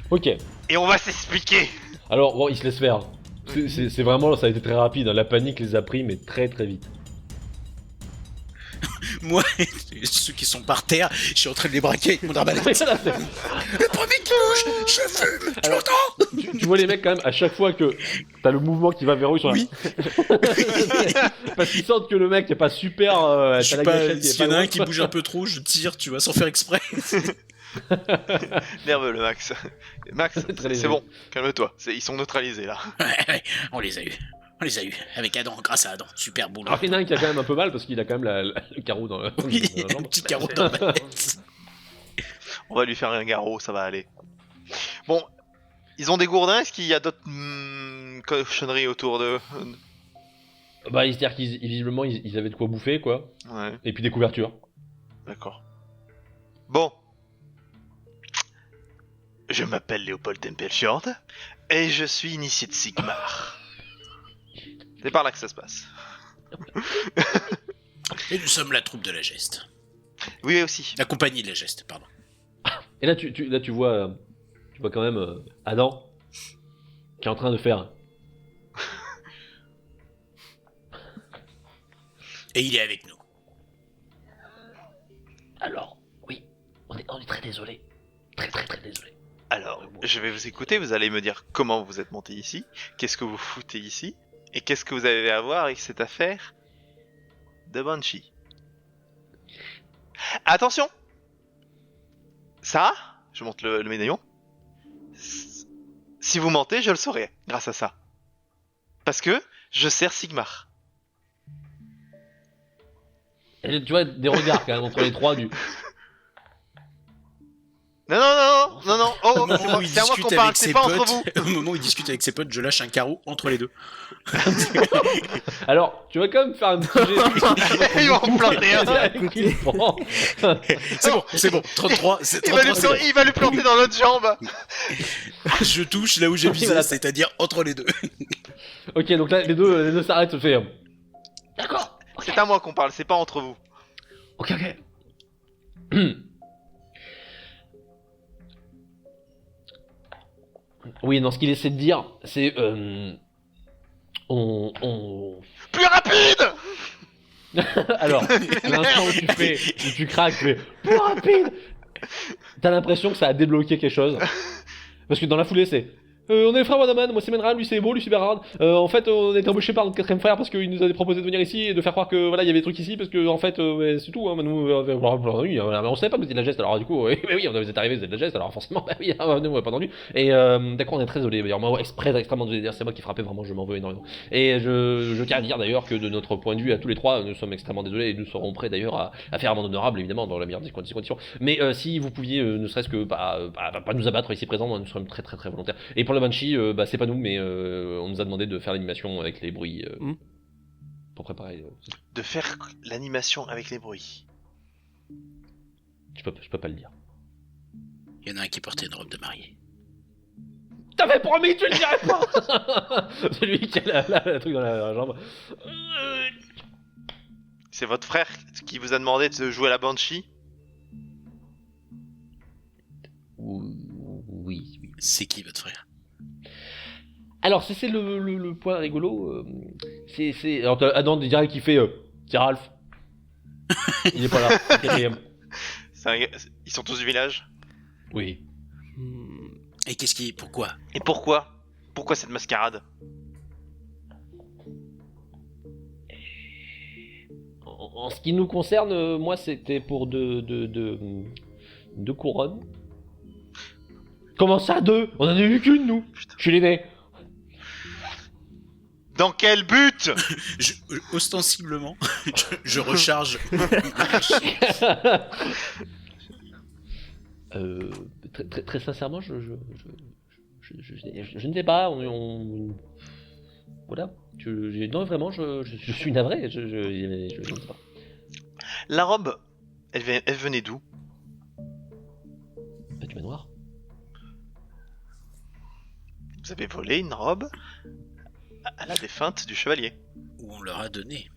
Ok. Et on va s'expliquer. Alors, bon, il se laisse faire. C'est vraiment, ça a été très rapide. Hein. La panique les a pris, mais très très vite. Moi, ceux qui sont par terre, je suis en train de les braquer avec mon arbalète. Le premier qui bouge, je fume. Tu l'entends? Tu vois les mecs quand même, à chaque fois que t'as le mouvement qui va vers eux, ils sont là. Oui. Parce qu'ils sentent que le mec est pas super. Je suis pas. S'il y en a un qui bouge un peu trop, je tire, tu vois, sans faire exprès. Nerveux le Max. Max, c'est bon, calme-toi. Ils sont neutralisés là. Ouais, on les a eu. On les a eu. Avec Adam, grâce à Adam. Super boulot. Alors, il y en a un qui a quand même un peu mal parce qu'il a quand même le carreau dans la, Oui, dans la un jambe. petit carreau dans la tête. On va lui faire un garrot, ça va aller. Bon, ils ont des gourdins, est-ce qu'il y a d'autres cochonneries autour d'eux? Bah, c'est-à-dire qu'ils visiblement ils avaient de quoi bouffer quoi. Ouais, Et puis des couvertures. d'accord. Bon. Je m'appelle Léopold Tempelfjord et je suis initié de Sigmar. C'est par là que ça se passe. Et nous sommes la troupe de la geste. Oui aussi. La compagnie de la geste, pardon. Et là tu vois quand même Adam qui est en train de faire. Et il est avec nous. Alors, oui, on est très désolé. Très désolé. Alors, je vais vous écouter, vous allez me dire comment vous êtes monté ici, qu'est-ce que vous foutez ici, et qu'est-ce que vous avez à voir avec cette affaire de Banshee. Attention! Ça, je monte le médaillon. Si vous mentez, je le saurai grâce à ça. Parce que je sers Sigmar. Et tu vois, des regards quand même entre les trois du. Non, oh, c'est à moi qu'on parle, c'est pas entre vous. Au moment où il discute avec ses potes, je lâche un carreau entre les deux. Alors, tu vas quand même faire un petit jet. Ils vont en planter un. C'est bon, 33, c'est Il va 33. il va lui planter dans l'autre jambe. Je touche là où j'ai visé, Voilà. c'est-à-dire entre les deux. Ok, donc là, les deux s'arrêtent, se fait. D'accord. C'est à moi qu'on parle, c'est pas entre vous. Ok. Oui, non, ce qu'il essaie de dire, c'est. On. Plus rapide. Alors, à l'instant où tu craques, tu fais plus rapide. T'as l'impression que ça a débloqué quelque chose. Parce que dans la foulée, c'est. On est les frères Wadaman, moi c'est Menral, lui c'est Beau, lui c'est Bernard. En fait, on a été embauché par notre quatrième frère parce qu'il nous a proposé de venir ici et de faire croire que voilà, il y avait des trucs ici parce que en fait, ouais, c'est tout. Hein, nous, oui, on savait pas que vous étiez de la geste, alors du coup, oui, vous êtes arrivé, vous êtes de la geste, alors forcément, bah oui, nous on a pas entendu. Et d'accord, on est très désolé. D'ailleurs, moi, extrêmement désolé. C'est moi qui frappais vraiment, je m'en veux énormément. Et je tiens à dire d'ailleurs que de notre point de vue, à tous les trois, nous sommes extrêmement désolés et nous serons prêts d'ailleurs à faire amende honorable, évidemment, dans la meilleure des conditions. Mais si vous pouviez, ne serait-ce que pas nous abattre ici présents, nous serons très volontaires. Et pour le Banshee, c'est pas nous, mais on nous a demandé de faire l'animation avec les bruits pour préparer. De faire l'animation avec les bruits. Je peux pas le dire. Il y en a un qui portait une robe de mariée. T'avais promis que tu le dirais pas. Celui qui a la truc dans la jambe. C'est votre frère qui vous a demandé de jouer à la Banshee? Oui. C'est qui votre frère? Alors, c'est le point rigolo. Alors, t'as Adam direct qui fait c'est Ralph. Il est pas là. Quatrième. Ils sont tous du village? Oui. Et qu'est-ce qui... Pourquoi? Et pourquoi? Pourquoi cette mascarade? En ce qui nous concerne, moi, c'était pour deux couronnes. Comment ça, deux? On en a eu qu'une, nous. Putain. Je suis l'aîné. Dans quel but? Ostensiblement, je recharge. Très sincèrement, je ne sais pas. Voilà. Non, vraiment, je suis navré. Je ne sais pas. La robe, elle venait d'où? Du manoir. Vous avez volé une robe à la défunte du chevalier. Ou on leur a donné.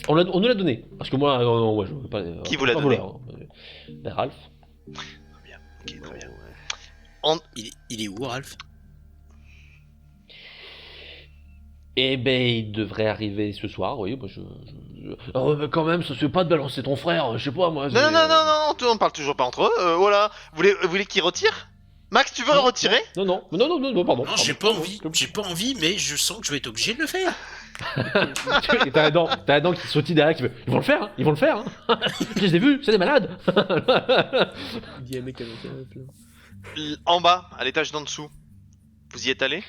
On nous l'a donné. Parce que moi, non, ouais, je veux pas. Qui vous l'a pas donné? voleur, hein. Ralph. Ok, très bien. Il est où, Ralph? Eh ben, il devrait arriver ce soir, oui. Moi, Oh, mais quand même, ça se fait pas de balancer ton frère, je sais pas, moi. Non, on parle toujours pas entre eux. Voilà. Vous voulez qu'il retire? Max, tu veux le retirer? Non, pardon. Non, j'ai pas envie, mais je sens que je vais être obligé de le faire. Et t'as Adam qui sautille derrière qui veut. Ils vont le faire, hein. Je les ai vus, c'est des malades. Il dit un mec avec un plein. En bas, à l'étage d'en dessous. Vous y êtes allé?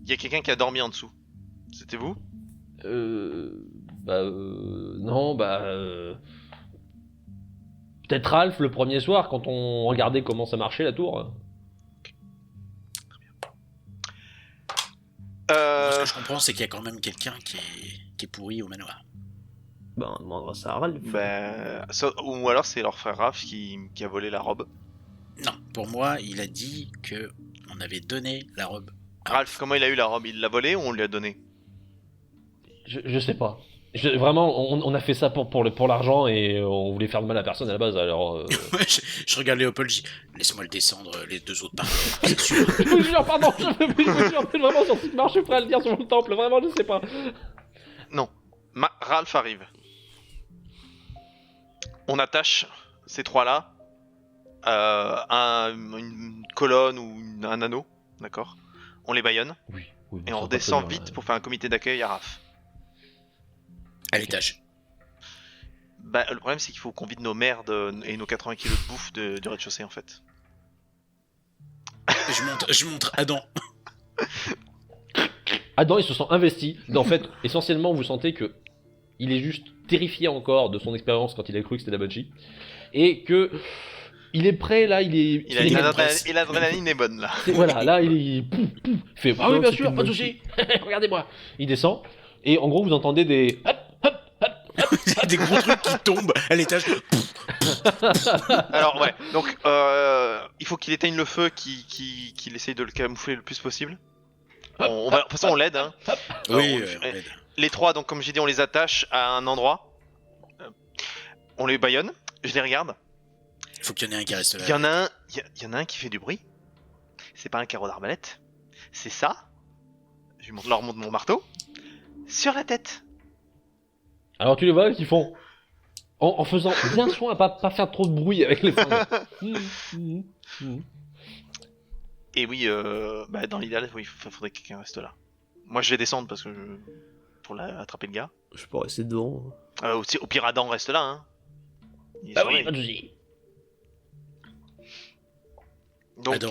Il y a quelqu'un qui a dormi en dessous. C'était vous? Non, peut-être Ralph le premier soir quand on regardait comment ça marchait la tour. Ce que je comprends, c'est qu'il y a quand même quelqu'un qui est pourri au manoir. Bah, on demandera ça à Ralph. Ou alors c'est leur frère Raph qui a volé la robe. Non, pour moi, il a dit que on avait donné la robe. Ralph, comment il a eu la robe? Il l'a volée ou on lui a donné? Je sais pas. Vraiment, on a fait ça pour l'argent et on voulait faire de mal à personne à la base, alors... je regarde Léopold, je dis laisse-moi le descendre, les deux autres partent. Je vous jure, pardon, je vous jure, vraiment sur Sigmar, je suis prêt à le dire sur mon temple, vraiment, je sais pas. Non. Ralph arrive. On attache ces trois-là à une colonne ou un anneau, d'accord? On les bâillonne Oui. et on redescend vite pour faire un comité d'accueil à Raph. À l'étage. Bah, le problème c'est qu'il faut qu'on vide nos merdes et nos 80 kilos de bouffe du rez-de-chaussée en fait. Je montre Adam. Adam, il se sent investi. En fait, essentiellement, vous sentez que il est juste terrifié encore de son expérience quand il a cru que c'était la Banshee. Et que il est prêt, là, et l'adrénaline est bonne là. voilà, là, il fait ah oui, bien sûr, pas de soucis. Regardez-moi. Il descend. Et en gros, vous entendez des Des gros trucs qui tombent à l'étage. Alors ouais, donc il faut qu'il éteigne le feu, qu'il essaye de le camoufler le plus possible. De toute façon on l'aide. Hein. Oui, On l'aide. Les trois, donc comme j'ai dit, on les attache à un endroit. On les bâillonne, je les regarde. Il faut qu'il y en ait un qui reste là. Il y en a un qui fait du bruit. C'est pas un carreau d'arbalète. C'est ça. Je leur montre mon marteau. Sur la tête. Alors tu les vois qui font en faisant bien soin à pas faire trop de bruit avec les fringues. Et oui, dans l'idéal, il faudrait que quelqu'un reste là. Moi, je vais descendre parce que pour attraper le gars. Je peux rester devant. Au pire, Adam reste là. Hein. Il est Ah oui, surveillé. pas de soucis. Donc,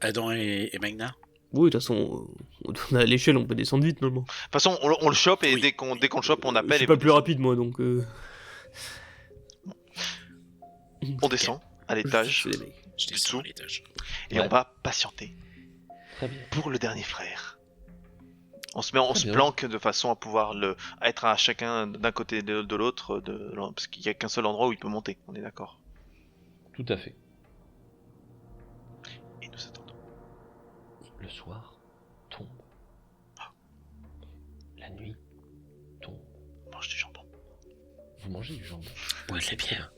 Adam et Magna. Oui, de toute façon, on a l'échelle, on peut descendre vite normalement. de toute façon, on le chope et Oui. dès qu'on le chope, on Je appelle suis et pas le plus rapide moi donc. on descend à l'étage C'est les mecs. Je descends à l'étage. et Ouais. on va patienter Très bien. pour le dernier frère. On se Très bien. planque de façon à pouvoir être à chacun d'un côté de l'autre, parce qu'il y a qu'un seul endroit où il peut monter. On est d'accord. Tout à fait. Et nous attendons. Le soir tombe. La nuit tombe. On mange du jambon. Vous mangez du jambon. Ouais, de la bière.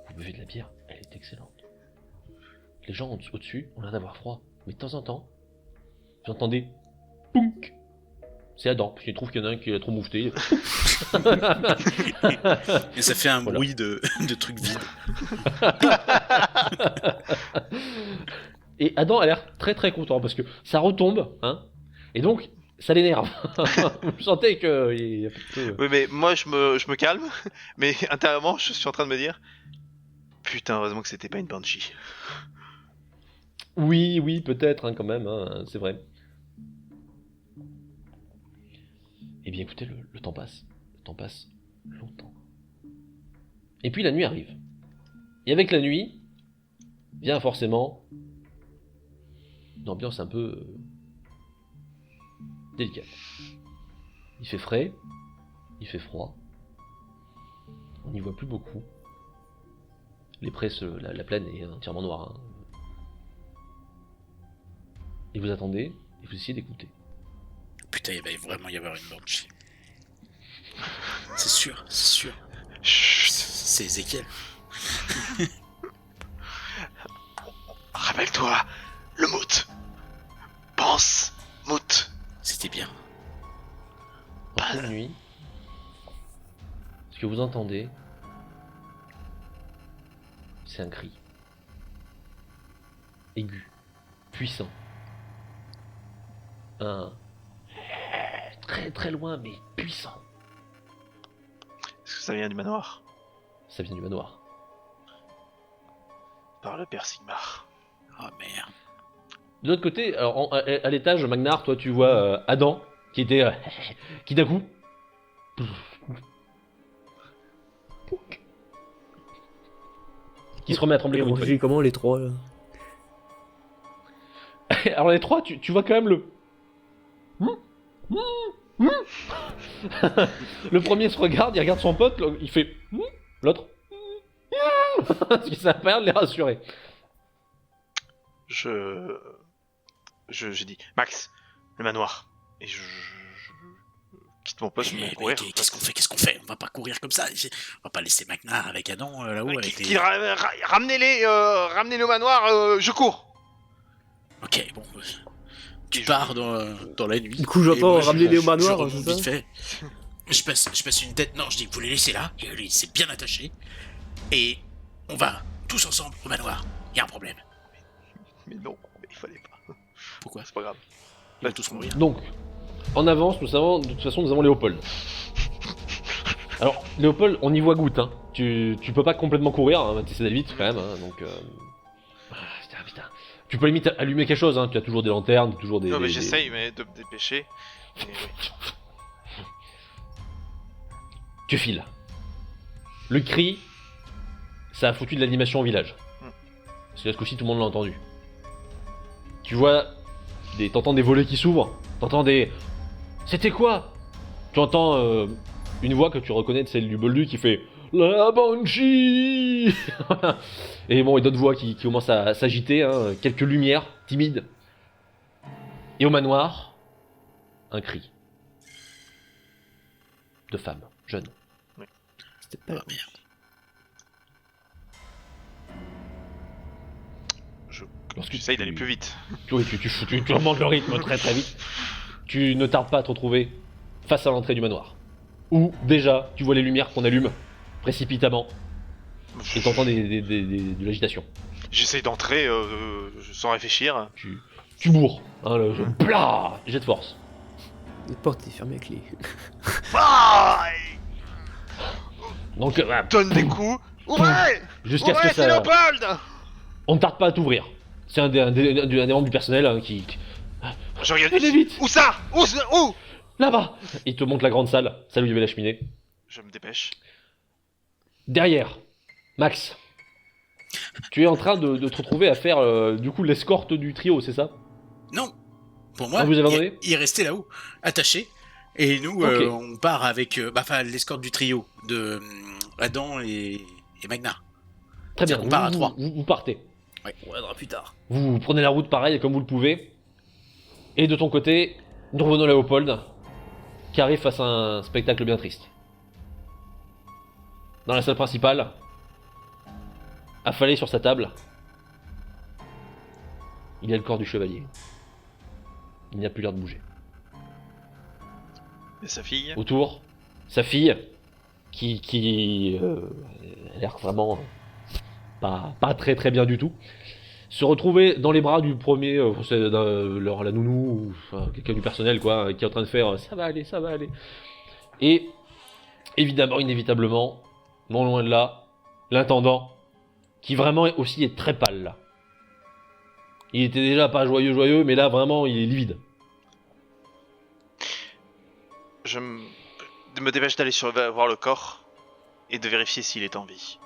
Vous buvez de la bière. Elle est excellente. Les gens au-dessus ont l'air d'avoir froid. Mais de temps en temps, vous entendez pounk. C'est Adam, parce qu'il trouve qu'il y en a un qui est trop moufté. Et ça fait un Voilà. bruit de trucs vides. Et Adam a l'air très très content parce que ça retombe, hein. Et donc, ça l'énerve. Vous sentez que il y a un peu... Oui, mais moi je me calme, mais intérieurement je suis en train de me dire putain, heureusement que c'était pas une Banshee. Oui, peut-être, hein, quand même, hein, c'est vrai. Eh bien, écoutez, le temps passe. Le temps passe longtemps. Et puis la nuit arrive. Et avec la nuit, vient forcément une ambiance un peu délicate. Il fait frais, il fait froid. On n'y voit plus beaucoup. Les prés, la plaine est entièrement noire. Hein. Et vous attendez, et vous essayez d'écouter. Putain, il va vraiment y avoir une Banshee. C'est sûr, c'est sûr. Chut, C'est Ezekiel. rappelle-toi, le mout. Pense, mout. C'était bien. En pleine nuit, ce que vous entendez, c'est un cri. Aigu, puissant. Un très très loin, mais puissant. Est-ce que ça vient du manoir? Ça vient du manoir. Par le père Sigmar. Oh merde. De l'autre côté, alors, à l'étage, Magnar, toi tu vois Adam, qui était... qui d'un coup... qui se remet à trembler Et comme on une réagit comment les trois là? feuille. Alors les trois, tu vois quand même le... Le premier se regarde, il regarde son pote, il fait... L'autre... Parce que ça a pas l'air de les rassurer. Je dis, Max, le manoir. Et je quitte mon poste, je me mets à courir. Qu'est-ce qu'on fait? On va pas courir comme ça. On va pas laisser Magna avec Adam là-haut. Avec les... Ramenez-les au manoir, je cours. Ok, bon. Tu pars dans la nuit. Du coup, j'entends Et moi, ramener-les au je manoir, remonte c'est ça vite fait. Je passe une tête. Non, je dis, vous les laissez là. Et lui, il s'est bien attaché. et on va tous ensemble au manoir. Il y a un problème. Mais non, mais il fallait pas. Pourquoi? C'est pas grave. Ils vont tous mourir. Donc, en avance, de toute façon, nous avons Léopold. Alors, Léopold, on y voit goutte, hein. Tu peux pas complètement courir, hein, tu essaies d'aller vite quand même, hein, donc... putain. Tu peux limite allumer quelque chose, hein, tu as toujours des lanternes, toujours des... Non, mais des- j'essaye mais de me dépêcher. Mais oui. Tu files. Le cri, ça a foutu de l'animation au village. Parce que là, ce coup-ci, tout le monde l'a entendu. Tu vois, t'entends des volets qui s'ouvrent, t'entends des... C'était quoi? Tu entends une voix que tu reconnais de celle du Boldu qui fait La Banshee. Et bon, et d'autres voix qui commencent à s'agiter, hein, quelques lumières timides. Et au manoir, un cri. De femme, jeune. C'était pas Oh merde. Lorsque J'essaye d'aller plus vite. Oui, tu remontes le rythme très très vite. Tu ne tardes pas à te retrouver face à l'entrée du manoir. Où déjà, tu vois les lumières qu'on allume précipitamment. Et t'entends de l'agitation. J'essaye d'entrer sans réfléchir. Tu bourres. Hein, Plah, jet de force. La porte est fermée à clé. Ah, Donc, donne des coups. Ouvrez. jusqu'à ce Ouvrez, que c'est ça... Léopold. On ne tarde pas à t'ouvrir. C'est un des membres du personnel hein, qui... Je regarde. Allez vite. Où ça? Où? Là-bas. Il te montre la grande salle, celle où il y avait la cheminée. Je me dépêche. Derrière, Max. Tu es en train de te retrouver à faire du coup l'escorte du trio, c'est ça? Non. Pour moi, Ah, vous avez abandonné il est resté là-haut, attaché. Et nous, Ok. on part avec l'escorte du trio de Adam et Magna. Très bien, C'est-à-dire qu'on part à trois. vous partez. On reviendra plus tard. Vous prenez la route pareil comme vous le pouvez. Et de ton côté, nous revenons à Léopold, qui arrive face à un spectacle bien triste. Dans la salle principale, affalé sur sa table, il y a le corps du chevalier. Il n'a plus l'air de bouger. Et sa fille. Autour, sa fille, qui a l'air vraiment pas très très bien du tout, se retrouver dans les bras du premier, la nounou, ou enfin, quelqu'un du personnel quoi, qui est en train de faire ça va aller. Et évidemment, inévitablement, non loin de là, l'intendant, qui vraiment aussi est très pâle là. Il était déjà pas joyeux, mais là vraiment il est livide. Je me dépêche d'aller voir le corps et de vérifier s'il est en vie.